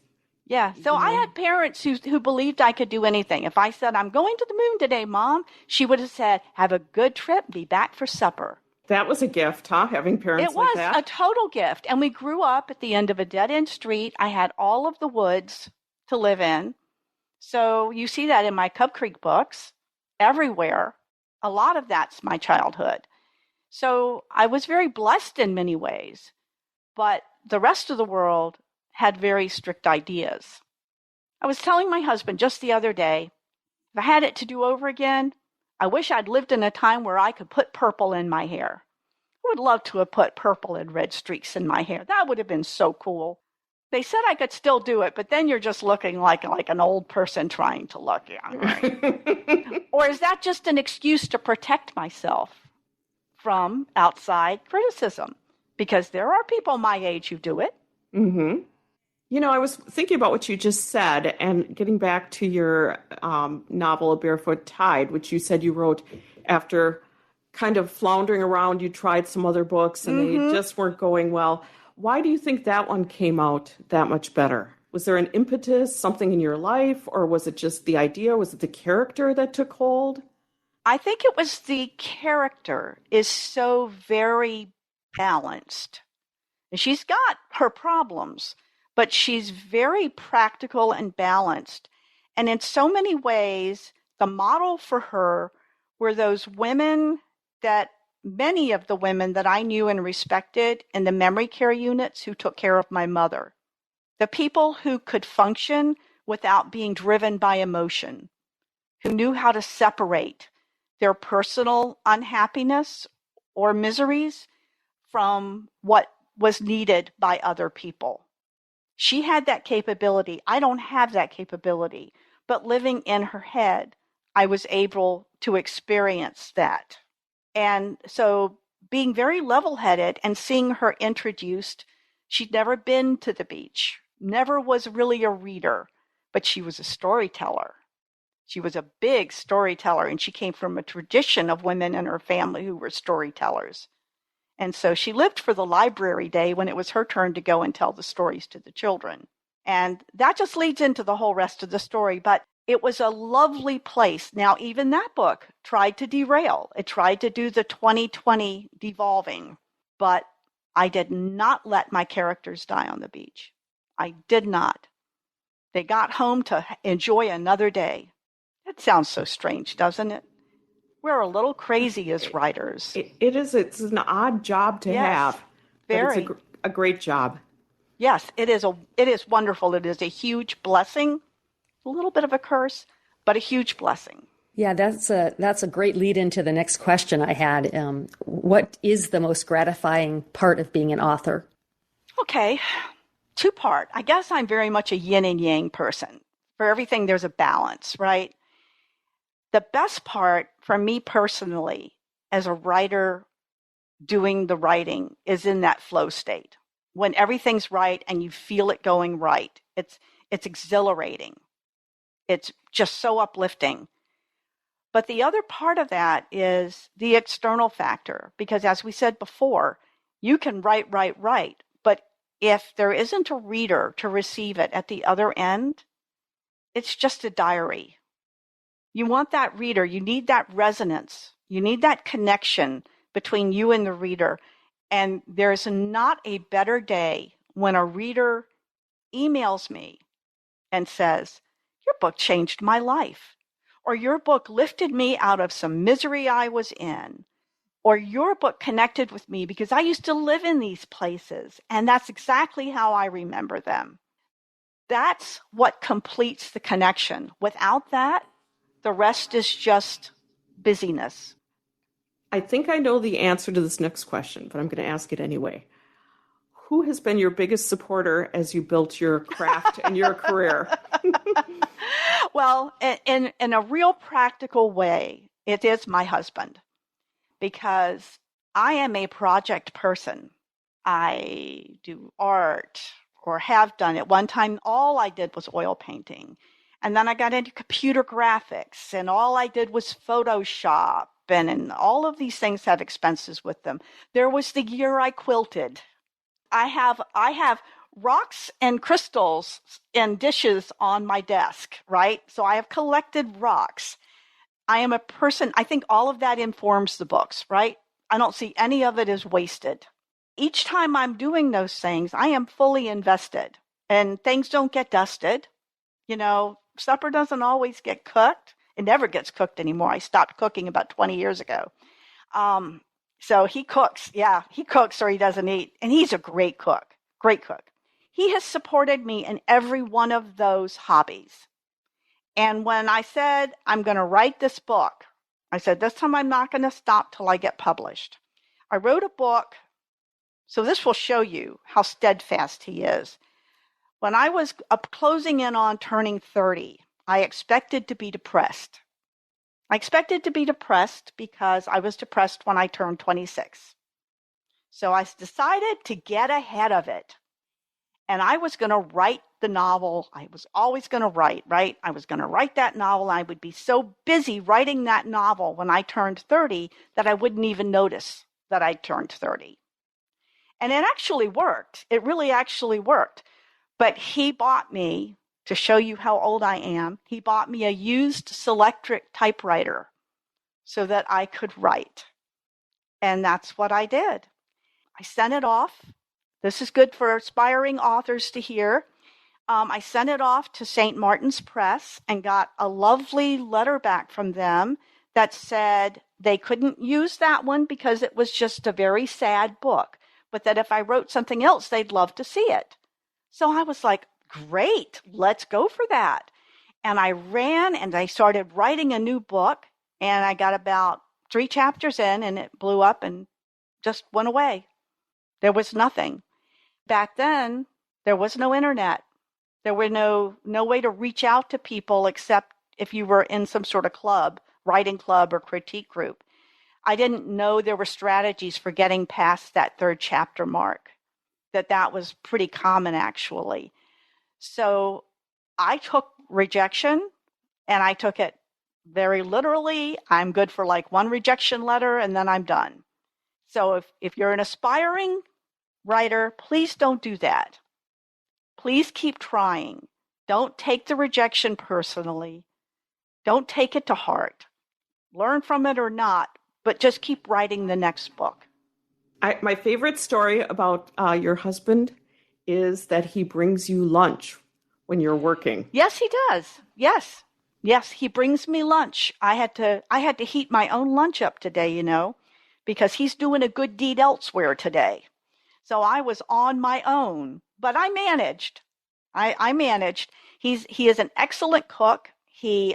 Yeah. So I had parents who believed I could do anything. If I said, I'm going to the moon today, Mom, she would have said, have a good trip, be back for supper. That was a gift, huh? Having parents like that. It was a total gift. And we grew up at the end of a dead-end street. I had all of the woods to live in. So you see that in my Cub Creek books everywhere. A lot of that's my childhood. So I was very blessed in many ways. But the rest of the world had very strict ideas. I was telling my husband just the other day, if I had it to do over again, I wish I'd lived in a time where I could put purple in my hair. I would love to have put purple and red streaks in my hair. That would have been so cool. They said I could still do it, but then you're just looking like an old person trying to look young, right? Or is that just an excuse to protect myself from outside criticism? Because there are people my age who do it. Mm-hmm. You know, I was thinking about what you just said and getting back to your novel, A Barefoot Tide, which you said you wrote after kind of floundering around. You tried some other books and they just weren't going well. Why do you think that one came out that much better? Was there an impetus, something in your life, or was it just the idea? Was it the character that took hold? I think it was the character is so very balanced. She's got her problems, but she's very practical and balanced. And in so many ways, the model for her were those women that many of the women that I knew and respected in the memory care units who took care of my mother. The people who could function without being driven by emotion, who knew how to separate their personal unhappiness or miseries from what was needed by other people. She had that capability. I don't have that capability, but living in her head, I was able to experience that. And so being very level-headed and seeing her introduced, she'd never been to the beach, never was really a reader, but she was a storyteller. She was a big storyteller, and she came from a tradition of women in her family who were storytellers. And so she lived for the library day when it was her turn to go and tell the stories to the children. And that just leads into the whole rest of the story. But it was a lovely place. Now, even that book tried to derail. It tried to do the 2020 devolving. But I did not let my characters die on the beach. I did not. They got home to enjoy another day. That sounds so strange, doesn't it? We're a little crazy as writers. It is. It's an odd job to have. Very. But it's a great job. Yes, it is. It is wonderful. It is a huge blessing. A little bit of a curse, but a huge blessing. Yeah, that's a great lead into the next question I had. What is the most gratifying part of being an author? Okay, two-part. I guess I'm very much a yin and yang person. For everything, there's a balance, right? The best part for me personally as a writer doing the writing is in that flow state. When everything's right and you feel it going right, it's exhilarating. It's just so uplifting. But the other part of that is the external factor, because as we said before, you can write, but if there isn't a reader to receive it at the other end, it's just a diary. You want that reader. You need that resonance. You need that connection between you and the reader. And there's not a better day when a reader emails me and says, your book changed my life, or your book lifted me out of some misery I was in. or your book connected with me because I used to live in these places, and that's exactly how I remember them. That's what completes the connection. Without that, the rest is just busyness. I think I know the answer to this next question, but I'm going to ask it anyway. Who has been your biggest supporter as you built your craft and your career? Well, in a real practical way, it is my husband, because I am a project person. I do art, or have done. At one time, all I did was oil painting. And then I got into computer graphics, and all I did was Photoshop, and all of these things have expenses with them. There was the year I quilted. I have rocks and crystals and dishes on my desk, right? So I have collected rocks. I am a person, I think all of that informs the books, right? I don't see any of it as wasted. Each time I'm doing those things, I am fully invested, and things don't get dusted. You know, supper doesn't always get cooked. It never gets cooked anymore. I stopped cooking about 20 years ago. So he cooks. Yeah, he cooks or he doesn't eat. And he's a great cook. Great cook. He has supported me in every one of those hobbies. And when I said, I'm going to write this book, I said, this time I'm not going to stop till I get published. I wrote a book. So this will show you how steadfast he is. When I was closing in on turning 30, I expected to be depressed. I expected to be depressed because I was depressed when I turned 26. So I decided to get ahead of it. And I was going to write the novel. I was always going to write, right? I was going to write that novel. I would be so busy writing that novel when I turned 30 that I wouldn't even notice that I turned 30. And it actually worked. It really actually worked. But he bought me, to show you how old I am, he bought me a used Selectric typewriter so that I could write. And that's what I did. I sent it off. This is good for aspiring authors to hear. I sent it off to St. Martin's Press and got a lovely letter back from them that said they couldn't use that one because it was just a very sad book, but that if I wrote something else, they'd love to see it. So I was like, great, let's go for that. And I ran and I started writing a new book, and I got about 3 chapters in and it blew up and just went away. There was nothing. Back then, there was no internet. There were no way to reach out to people except if you were in some sort of club, writing club or critique group. I didn't know there were strategies for getting past that 3rd chapter mark, that was pretty common actually. So I took rejection, and I took it very literally. I'm good for like 1 rejection letter and then I'm done. So if you're an aspiring writer, please don't do that. Please keep trying. Don't take the rejection personally. Don't take it to heart. Learn from it or not, but just keep writing the next book. My favorite story about your husband is that he brings you lunch when you're working. Yes, he does. Yes, he brings me lunch. I had to heat my own lunch up today, because he's doing a good deed elsewhere today. So I was on my own, but I managed. I managed. He is an excellent cook. He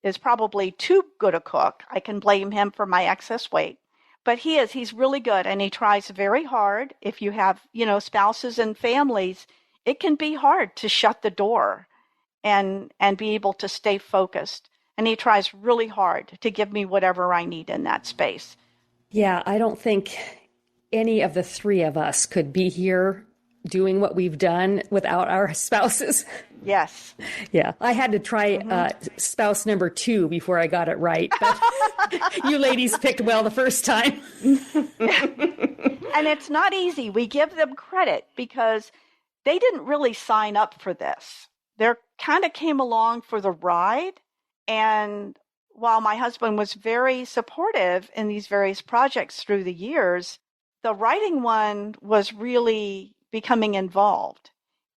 is probably too good a cook. I can blame him for my excess weight. But he's really good, and he tries very hard. If you have, spouses and families, it can be hard to shut the door and be able to stay focused. And he tries really hard to give me whatever I need in that space. Yeah, I don't think any of the 3 of us could be here doing what we've done without our spouses. Yes. Yeah, I had to try spouse number 2 before I got it right. But you ladies picked well the first time. And it's not easy. We give them credit because they didn't really sign up for this. They kind of came along for the ride. And while my husband was very supportive in these various projects through the years, the writing one was really becoming involved.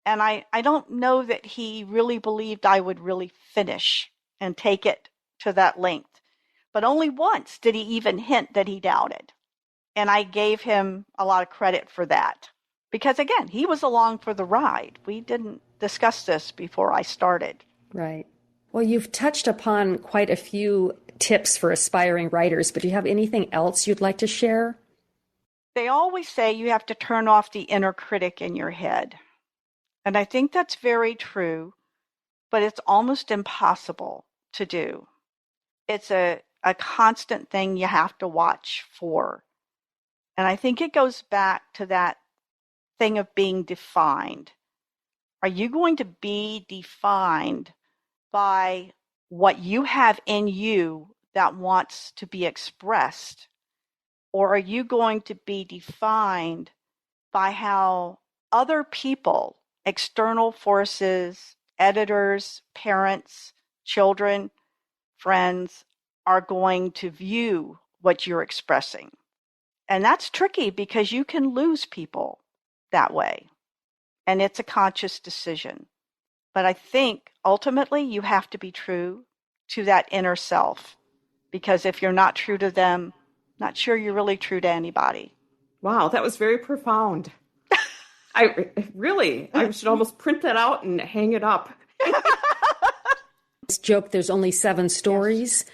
And I don't know that he really believed I would really finish and take it to that length. but only once did he even hint that he doubted. And I gave him a lot of credit for that. Because again, he was along for the ride. We didn't discuss this before I started. Right. Well, you've touched upon quite a few tips for aspiring writers, but do you have anything else you'd like to share? They always say you have to turn off the inner critic in your head. And I think that's very true, but it's almost impossible to do. It's a constant thing you have to watch for. And I think it goes back to that thing of being defined. Are you going to be defined by what you have in you that wants to be expressed? Or are you going to be defined by how other people, external forces, editors, parents, children, friends, are going to view what you're expressing? And that's tricky because you can lose people that way. And it's a conscious decision. But I think ultimately you have to be true to that inner self. Because if you're not true to them, not sure you're really true to anybody. Wow, that was very profound. I should almost print that out and hang it up. This joke, there's only 7 stories,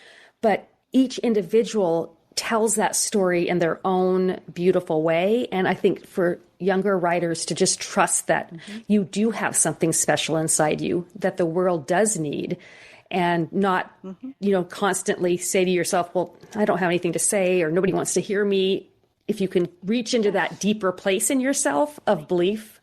but each individual tells that story in their own beautiful way. And I think for younger writers to just trust that you do have something special inside you that the world does need, and not, constantly say to yourself, well, I don't have anything to say, or nobody wants to hear me. If you can reach into that deeper place in yourself of belief.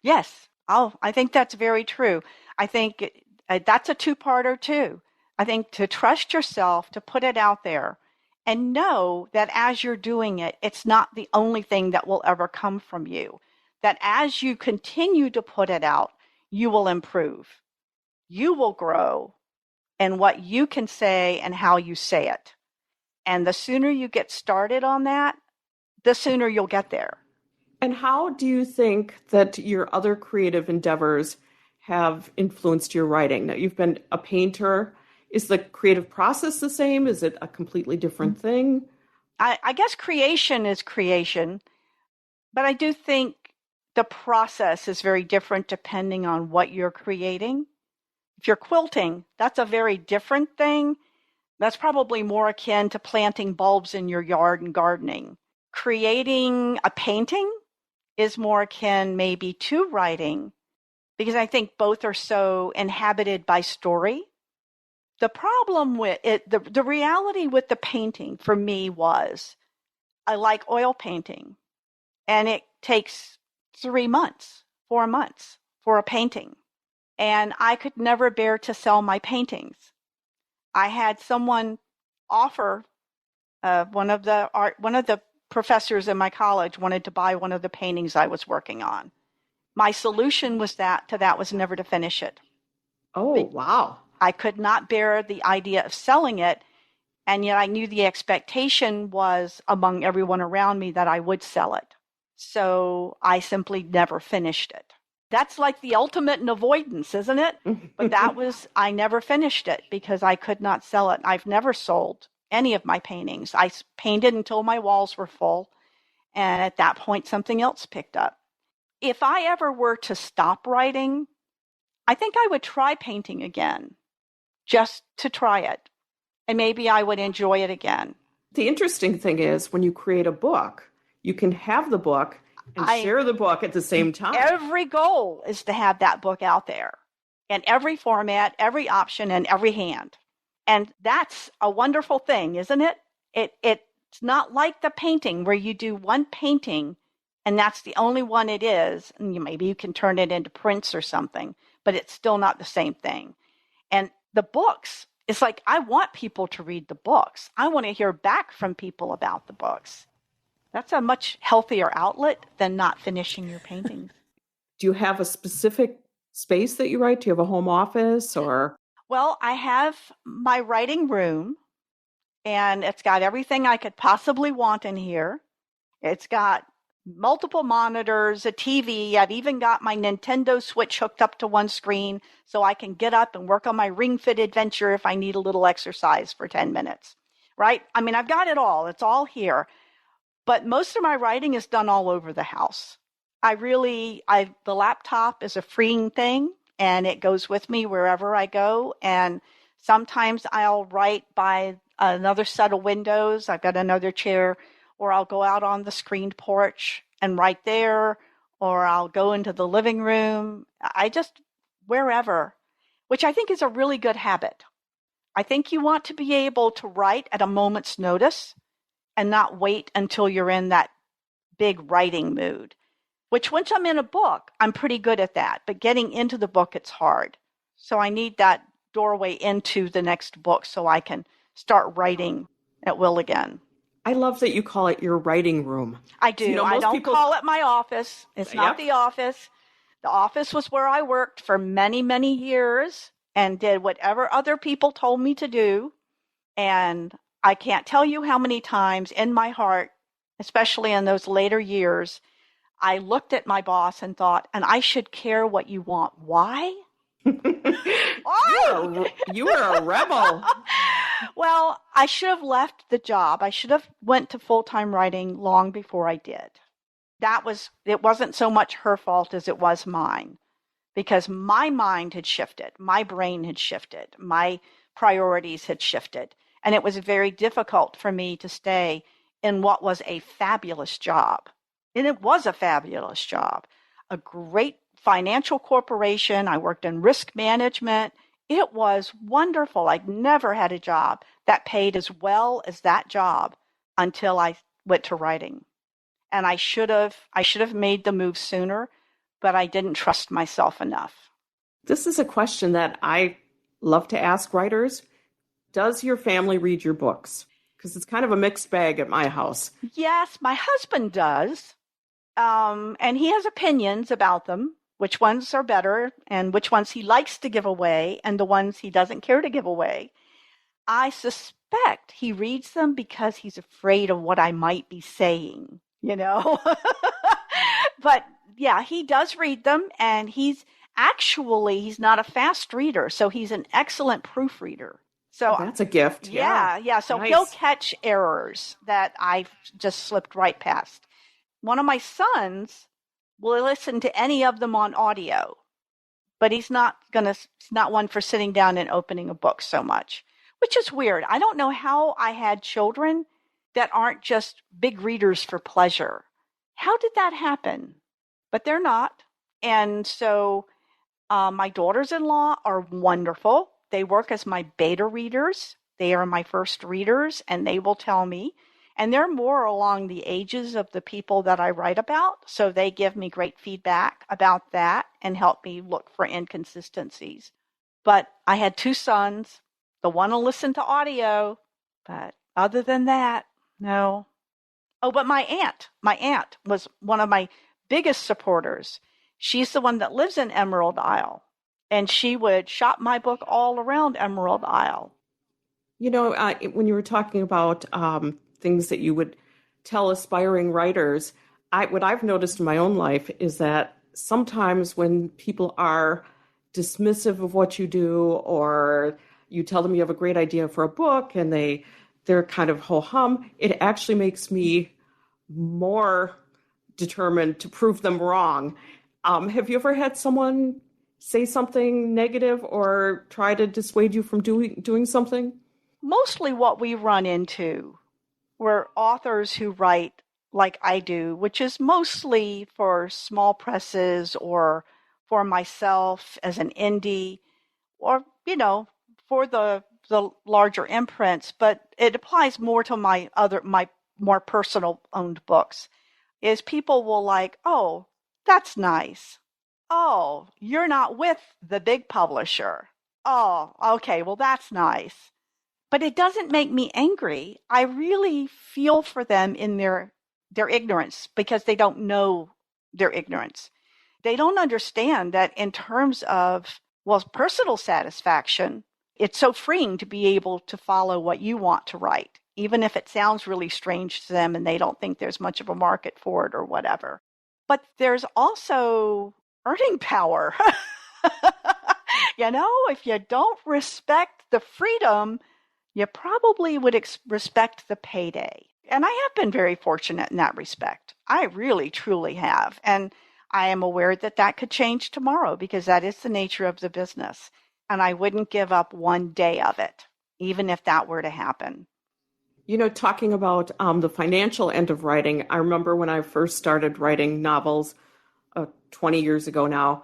Yes. I think that's very true. I think that's a 2-parter too. I think to trust yourself, to put it out there, and know that as you're doing it, it's not the only thing that will ever come from you. That as you continue to put it out, you will improve. You will grow in what you can say and how you say it. And the sooner you get started on that, the sooner you'll get there. And how do you think that your other creative endeavors have influenced your writing? Now, you've been a painter. Is the creative process the same? Is it a completely different thing? I guess creation is creation, but I do think the process is very different depending on what you're creating. If you're quilting, that's a very different thing. That's probably more akin to planting bulbs in your yard and gardening. Creating a painting is more akin maybe to writing, because I think both are so inhabited by story. The problem with it, the reality with the painting for me was, I like oil painting, and it takes 3 months, 4 months for a painting. And I could never bear to sell my paintings. I had someone offer, one of the professors in my college wanted to buy one of the paintings I was working on. My solution was never to finish it. Oh, wow. I could not bear the idea of selling it, and yet I knew the expectation was among everyone around me that I would sell it. So I simply never finished it. That's like the ultimate in avoidance, isn't it? But I never finished it because I could not sell it. I've never sold any of my paintings. I painted until my walls were full, and at that point, something else picked up. If I ever were to stop writing, I think I would try painting again, just to try it. And maybe I would enjoy it again. The interesting thing is when you create a book, you can have the book and share the book at the same time. Every goal is to have that book out there in every format, every option, and every hand. And that's a wonderful thing, isn't it? It's not like the painting where you do one painting and that's the only one it is. And maybe you can turn it into prints or something, but it's still not the same thing. And the books, it's like, I want people to read the books. I want to hear back from people about the books. That's a much healthier outlet than not finishing your paintings. Do you have a specific space that you write? Do you have a home office or? Well, I have my writing room, and it's got everything I could possibly want in here. It's got multiple monitors, a TV. I've even got my Nintendo Switch hooked up to one screen so I can get up and work on my Ring Fit adventure if I need a little exercise for 10 minutes. right? I mean, I've got it all. It's all here. But most of my writing is done all over the house. The laptop is a freeing thing, and it goes with me wherever I go. And sometimes I'll write by another set of windows. I've got another chair, or I'll go out on the screened porch and write there, or I'll go into the living room. Wherever, which I think is a really good habit. I think you want to be able to write at a moment's notice and not wait until you're in that big writing mood, which once I'm in a book, I'm pretty good at that. But getting into the book, it's hard. So I need that doorway into the next book so I can start writing at will again. I love that you call it your writing room. I do. I don't call it my office. It's not the office. The office was where I worked for many, many years and did whatever other people told me to do. And I can't tell you how many times in my heart, especially in those later years, I looked at my boss and thought, and I should care what you want. Why? Why? You were a rebel. Well, I should have left the job. I should have went to full-time writing long before I did. It wasn't so much her fault as it was mine, because my mind had shifted. My brain had shifted. My priorities had shifted. And it was very difficult for me to stay in what was a fabulous job. And it was a fabulous job. A great financial corporation. I worked in risk management. It was wonderful. I'd never had a job that paid as well as that job until I went to writing. And I should have made the move sooner, but I didn't trust myself enough. This is a question that I love to ask writers. Does your family read your books? Because it's kind of a mixed bag at my house. Yes, my husband does. And he has opinions about them, which ones are better and which ones he likes to give away and the ones he doesn't care to give away. I suspect he reads them because he's afraid of what I might be saying, you know. But yeah, he does read them, and he's not a fast reader, so he's an excellent proofreader. So that's a gift. Yeah. So nice. He'll catch errors that I've just slipped right past. One of my sons will listen to any of them on audio, but he's not one for sitting down and opening a book so much, which is weird. I don't know how I had children that aren't just big readers for pleasure. How did that happen? But they're not. And so my daughters-in-law are wonderful. They work as my beta readers. They are my first readers, and they will tell me. And they're more along the ages of the people that I write about, so they give me great feedback about that and help me look for inconsistencies. But I had two sons. The one will listen to audio, but other than that, no. Oh, but my aunt was one of my biggest supporters. She's the one that lives in Emerald Isle, and she would shop my book all around Emerald Isle. You know, when you were talking about things that you would tell aspiring writers, what I've noticed in my own life is that sometimes when people are dismissive of what you do, or you tell them you have a great idea for a book and they're kind of ho-hum, it actually makes me more determined to prove them wrong. Have you ever had someone say something negative or try to dissuade you from doing something? Mostly what we run into were authors who write like I do, which is mostly for small presses or for myself as an indie, or, you know, for the larger imprints, but it applies more to my more personal owned books, is people will like, oh, that's nice. Oh, you're not with the big publisher. Oh, okay, well, that's nice. But it doesn't make me angry. I really feel for them in their ignorance, because they don't know their ignorance. They don't understand that in terms of, well, personal satisfaction, it's so freeing to be able to follow what you want to write, even if it sounds really strange to them and they don't think there's much of a market for it or whatever. But there's also earning power. You know, if you don't respect the freedom you probably would respect the payday. And I have been very fortunate in that respect. I really, truly have. And I am aware that that could change tomorrow because that is the nature of the business. And I wouldn't give up one day of it, even if that were to happen. Talking about the financial end of writing, I remember when I first started writing novels 20 years ago now,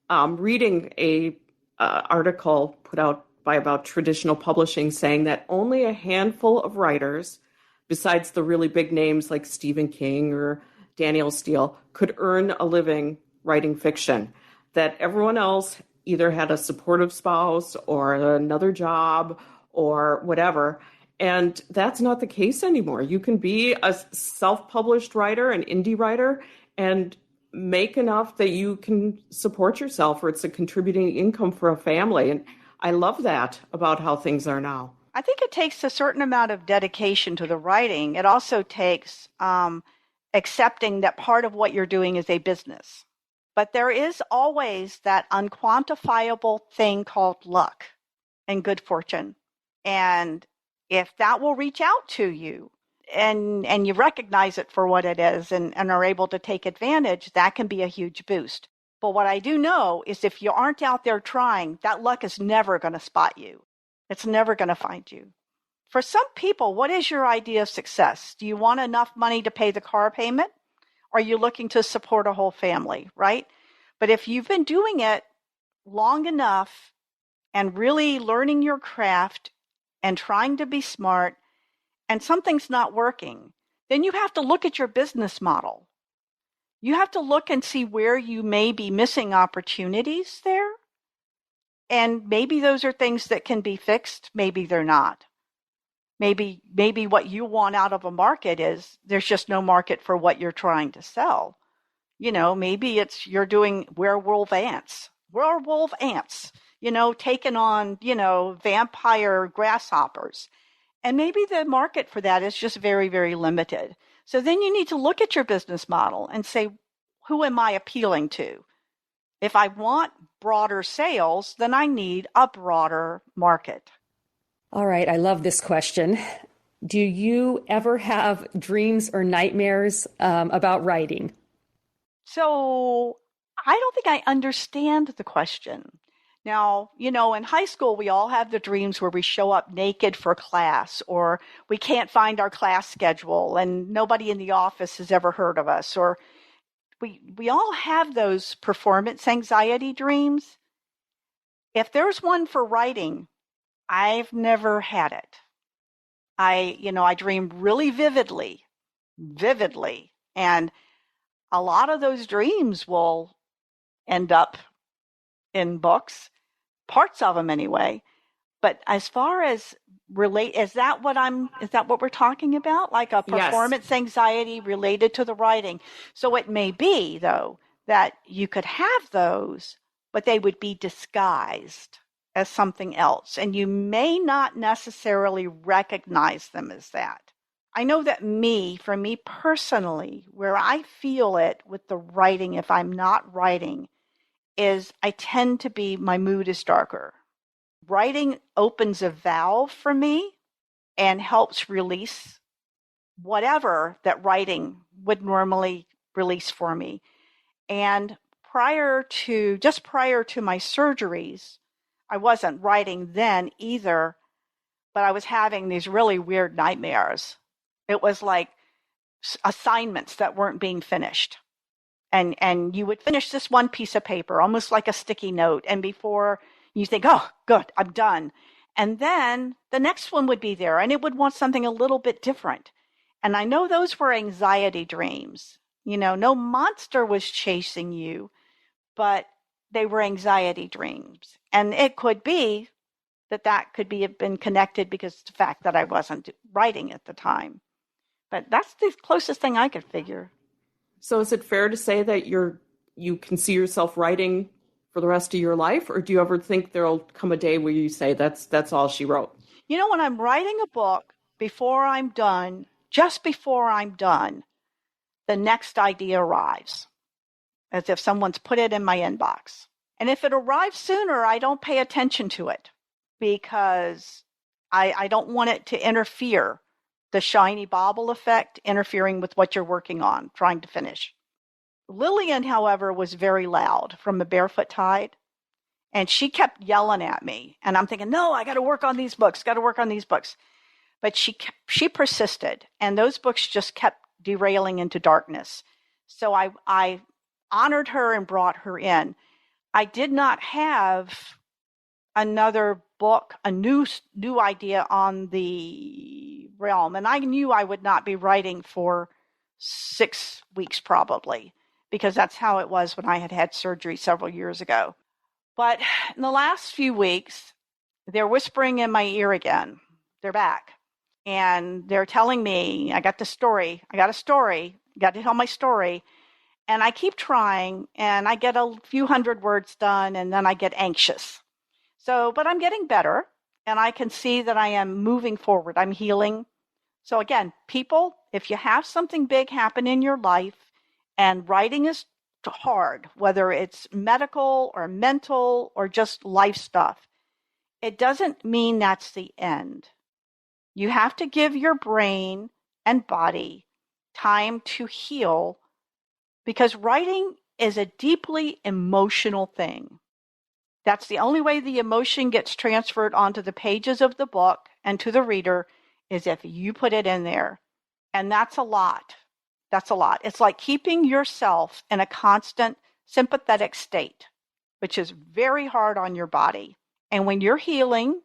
reading a article put out by about traditional publishing saying that only a handful of writers, besides the really big names like Stephen King or Daniel Steele, could earn a living writing fiction, that everyone else either had a supportive spouse or another job or whatever. And that's not the case anymore. You can be a self-published writer, an indie writer, and make enough that you can support yourself, or it's a contributing income for a family. And I love that about how things are now. I think it takes a certain amount of dedication to the writing. It also takes accepting that part of what you're doing is a business. But there is always that unquantifiable thing called luck and good fortune. And if that will reach out to you and you recognize it for what it is and are able to take advantage, that can be a huge boost. But what I do know is if you aren't out there trying, that luck is never going to spot you. It's never going to find you. For some people, what is your idea of success? Do you want enough money to pay the car payment? Or are you looking to support a whole family, right? But if you've been doing it long enough and really learning your craft and trying to be smart and something's not working, then you have to look at your business model. You have to look and see where you may be missing opportunities there. And maybe those are things that can be fixed. Maybe they're not. Maybe what you want out of a market is there's just no market for what you're trying to sell. Maybe it's you're doing werewolf ants, taking on, vampire grasshoppers. And maybe the market for that is just very, very limited. So then you need to look at your business model and say, who am I appealing to? If I want broader sales, then I need a broader market. All right, I love this question. Do you ever have dreams or nightmares about writing? So I don't think I understand the question. Now, in high school, we all have the dreams where we show up naked for class, or we can't find our class schedule and nobody in the office has ever heard of us, or we all have those performance anxiety dreams. If there's one for writing, I've never had it. I dream really vividly, and a lot of those dreams will end up in books, parts of them anyway. But as far as is that what we're talking about? Like a performance anxiety related to the writing. So it may be, though, that you could have those, but they would be disguised as something else. And you may not necessarily recognize them as that. I know that for me personally, where I feel it with the writing, if I'm not writing, is my mood is darker. Writing opens a valve for me and helps release whatever that writing would normally release for me. And prior to my surgeries, I wasn't writing then either, but I was having these really weird nightmares. It was like assignments that weren't being finished. And you would finish this one piece of paper, almost like a sticky note. And before you think, oh, good, I'm done. And then the next one would be there and it would want something a little bit different. And I know those were anxiety dreams. No monster was chasing you, but they were anxiety dreams. And it could be that could have been connected because of the fact that I wasn't writing at the time. But that's the closest thing I could figure. So is it fair to say that you can see yourself writing for the rest of your life? Or do you ever think there'll come a day where you say that's all she wrote? When I'm writing a book, just before I'm done, the next idea arrives, as if someone's put it in my inbox. And if it arrives sooner, I don't pay attention to it because I don't want it to interfere, the shiny bauble effect interfering with what you're working on, trying to finish. Lillian, however, was very loud from A Barefoot Tide, and she kept yelling at me. And I'm thinking, no, I got to work on these books, But she persisted, and those books just kept derailing into darkness. So I honored her and brought her in. I did not have another book, a new idea on the realm. And I knew I would not be writing for 6 weeks probably, because that's how it was when I had surgery several years ago. But in the last few weeks, they're whispering in my ear again. They're back. And they're telling me, I got a story, got to tell my story. And I keep trying, and I get a few hundred words done, and then I get anxious. But I'm getting better, and I can see that I am moving forward. I'm healing. So again, people, if you have something big happen in your life, and writing is hard, whether it's medical or mental or just life stuff, it doesn't mean that's the end. You have to give your brain and body time to heal, because writing is a deeply emotional thing. That's the only way the emotion gets transferred onto the pages of the book and to the reader, is if you put it in there. And that's a lot. It's like keeping yourself in a constant sympathetic state, which is very hard on your body. And when you're healing,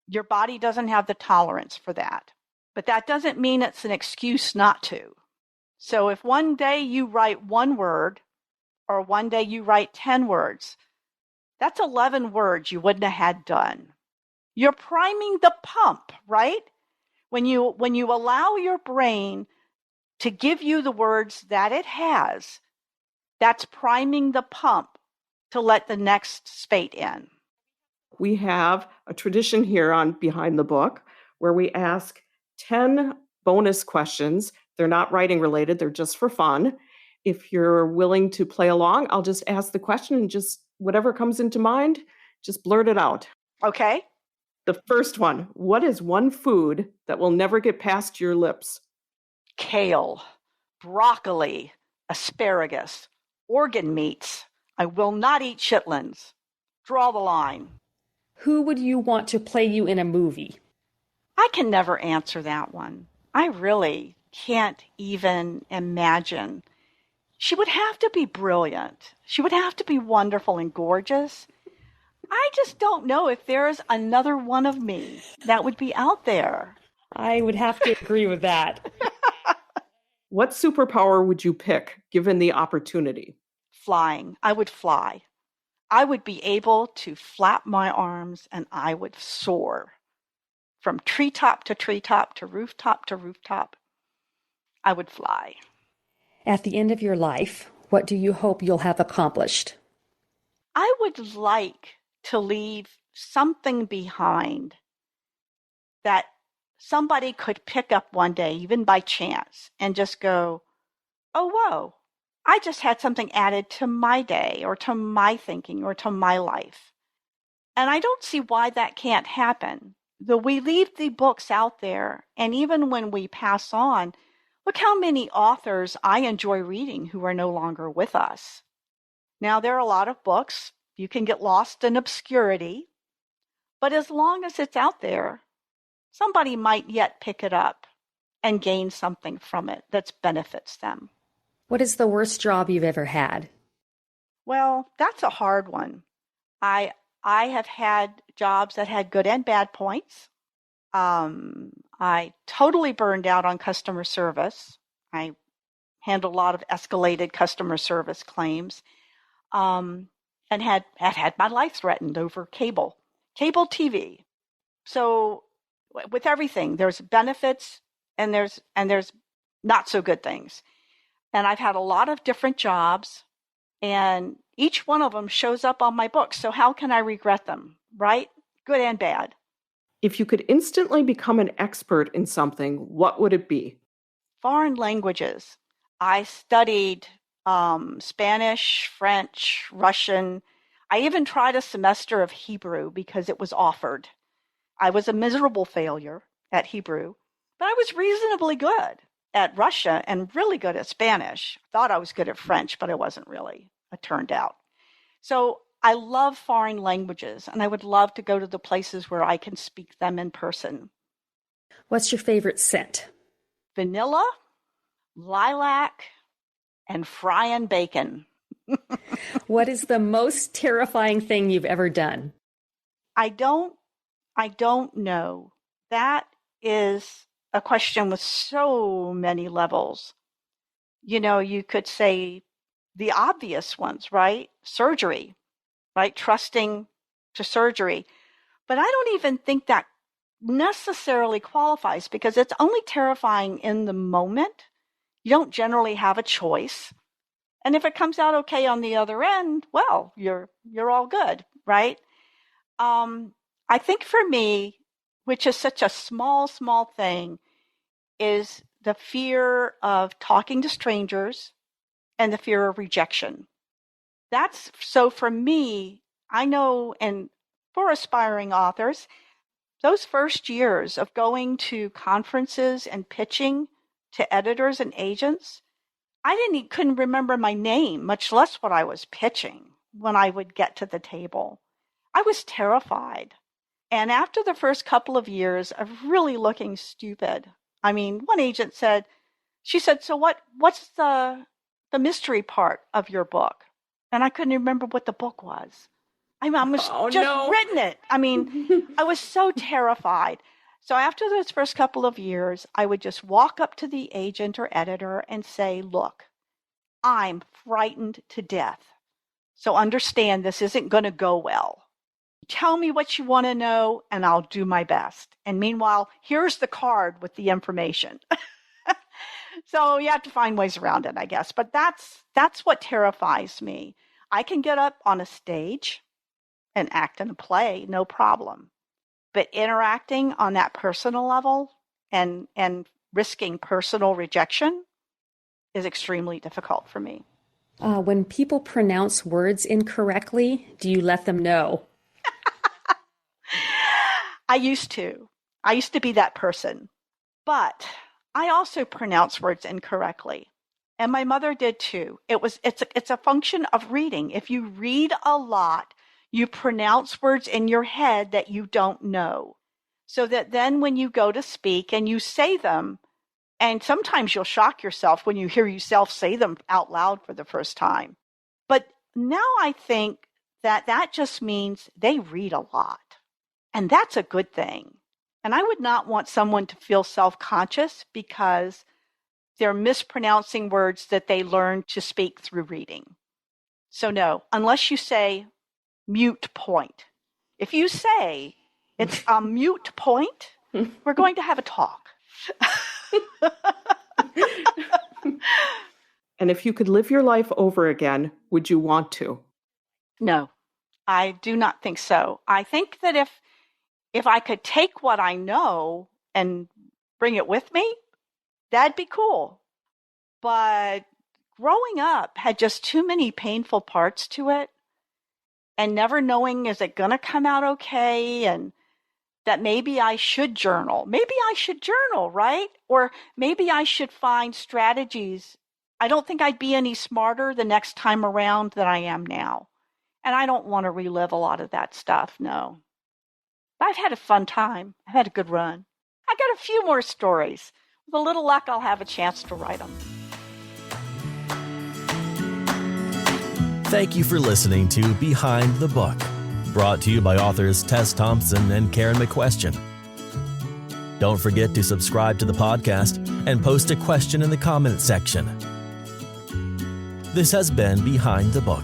your body doesn't have the tolerance for that. But that doesn't mean it's an excuse not to. So if one day you write 1 word, or one day you write 10 words, that's 11 words you wouldn't have had done. You're priming the pump, right? When you allow your brain to give you the words that it has, that's priming the pump to let the next spate in. We have a tradition here on Behind the Book where we ask 10 bonus questions. They're not writing related, they're just for fun. If you're willing to play along, I'll just ask the question and just whatever comes into mind, just blurt it out. Okay. The first one, what is one food that will never get past your lips? Kale, broccoli, asparagus, organ meats. I will not eat chitlins. Draw the line. Who would you want to play you in a movie? I can never answer that one. I really can't even imagine. She would have to be brilliant. She would have to be wonderful and gorgeous. I just don't know if there's another one of me that would be out there. I would have to agree with that. What superpower would you pick given the opportunity? Flying. I would fly. I would be able to flap my arms and I would soar from treetop to treetop to rooftop. I would fly. At the end of your life, what do you hope you'll have accomplished? I would like to leave something behind that somebody could pick up one day, even by chance, and just go, oh, whoa, I just had something added to my day or to my thinking or to my life. And I don't see why that can't happen. Though we leave the books out there, and even when we pass on, look how many authors I enjoy reading who are no longer with us. Now, there are a lot of books. You can get lost in obscurity. But as long as it's out there, somebody might yet pick it up and gain something from it that benefits them. What is the worst job you've ever had? Well, that's a hard one. I have had jobs that had good and bad points. I totally burned out on customer service. I handled a lot of escalated customer service claims, and had my life threatened over cable TV. So with everything, there's benefits and there's not so good things. And I've had a lot of different jobs, and each one of them shows up on my book. So how can I regret them, right? Good and bad. If you could instantly become an expert in something, what would it be? Foreign languages. I studied Spanish, French, Russian. I even tried a semester of Hebrew because it was offered. I was a miserable failure at Hebrew, but I was reasonably good at Russia and really good at Spanish. Thought I was good at French, but I wasn't really, it turned out. So I love foreign languages, and I would love to go to the places where I can speak them in person. What's your favorite scent? Vanilla, lilac, and frying bacon. What is the most terrifying thing you've ever done? I don't know. That is a question with so many levels. You know, you could say the obvious ones, right? Surgery, right? Trusting to surgery. But I don't even think that necessarily qualifies because it's only terrifying in the moment. You don't generally have a choice. And if it comes out okay on the other end, well, you're all good, right? I think for me, which is such a small thing, is the fear of talking to strangers and the fear of rejection. That's so for me, I know, and for aspiring authors, those first years of going to conferences and pitching to editors and agents, I couldn't remember my name, much less what I was pitching when I would get to the table. I was terrified. And after the first couple of years of really looking stupid, I mean, one agent said, so what's the mystery part of your book? And I couldn't remember what the book was. I was written it. I mean, I was so terrified. So after those first couple of years, I would just walk up to the agent or editor and say, look, I'm frightened to death. So understand this isn't going to go well. Tell me what you want to know and I'll do my best. And meanwhile, here's the card with the information. So you have to find ways around it, I guess. But that's what terrifies me. I can get up on a stage and act in a play, no problem. But interacting on that personal level and risking personal rejection is extremely difficult for me. When people pronounce words incorrectly, do you let them know? I used to be that person, but I also pronounce words incorrectly. And my mother did too. It's a function of reading. If you read a lot, you pronounce words in your head that you don't know. So that then when you go to speak and you say them, and sometimes you'll shock yourself when you hear yourself say them out loud for the first time. But now I think that just means they read a lot. And that's a good thing. And I would not want someone to feel self-conscious because they're mispronouncing words that they learned to speak through reading. So no, unless you say mute point. If you say it's a mute point, we're going to have a talk. And if you could live your life over again, would you want to? No, I do not think so. I think that if I could take what I know and bring it with me, that'd be cool. But growing up had just too many painful parts to it, and never knowing, is it going to come out okay? And that maybe I should journal. Maybe I should journal, right? Or maybe I should find strategies. I don't think I'd be any smarter the next time around than I am now. And I don't want to relive a lot of that stuff, no. But I've had a fun time. I've had a good run. I got a few more stories. With a little luck, I'll have a chance to write them. Thank you for listening to Behind the Book, brought to you by authors Tess Thompson and Karen McQuestion. Don't forget to subscribe to the podcast and post a question in the comments section. This has been Behind the Book.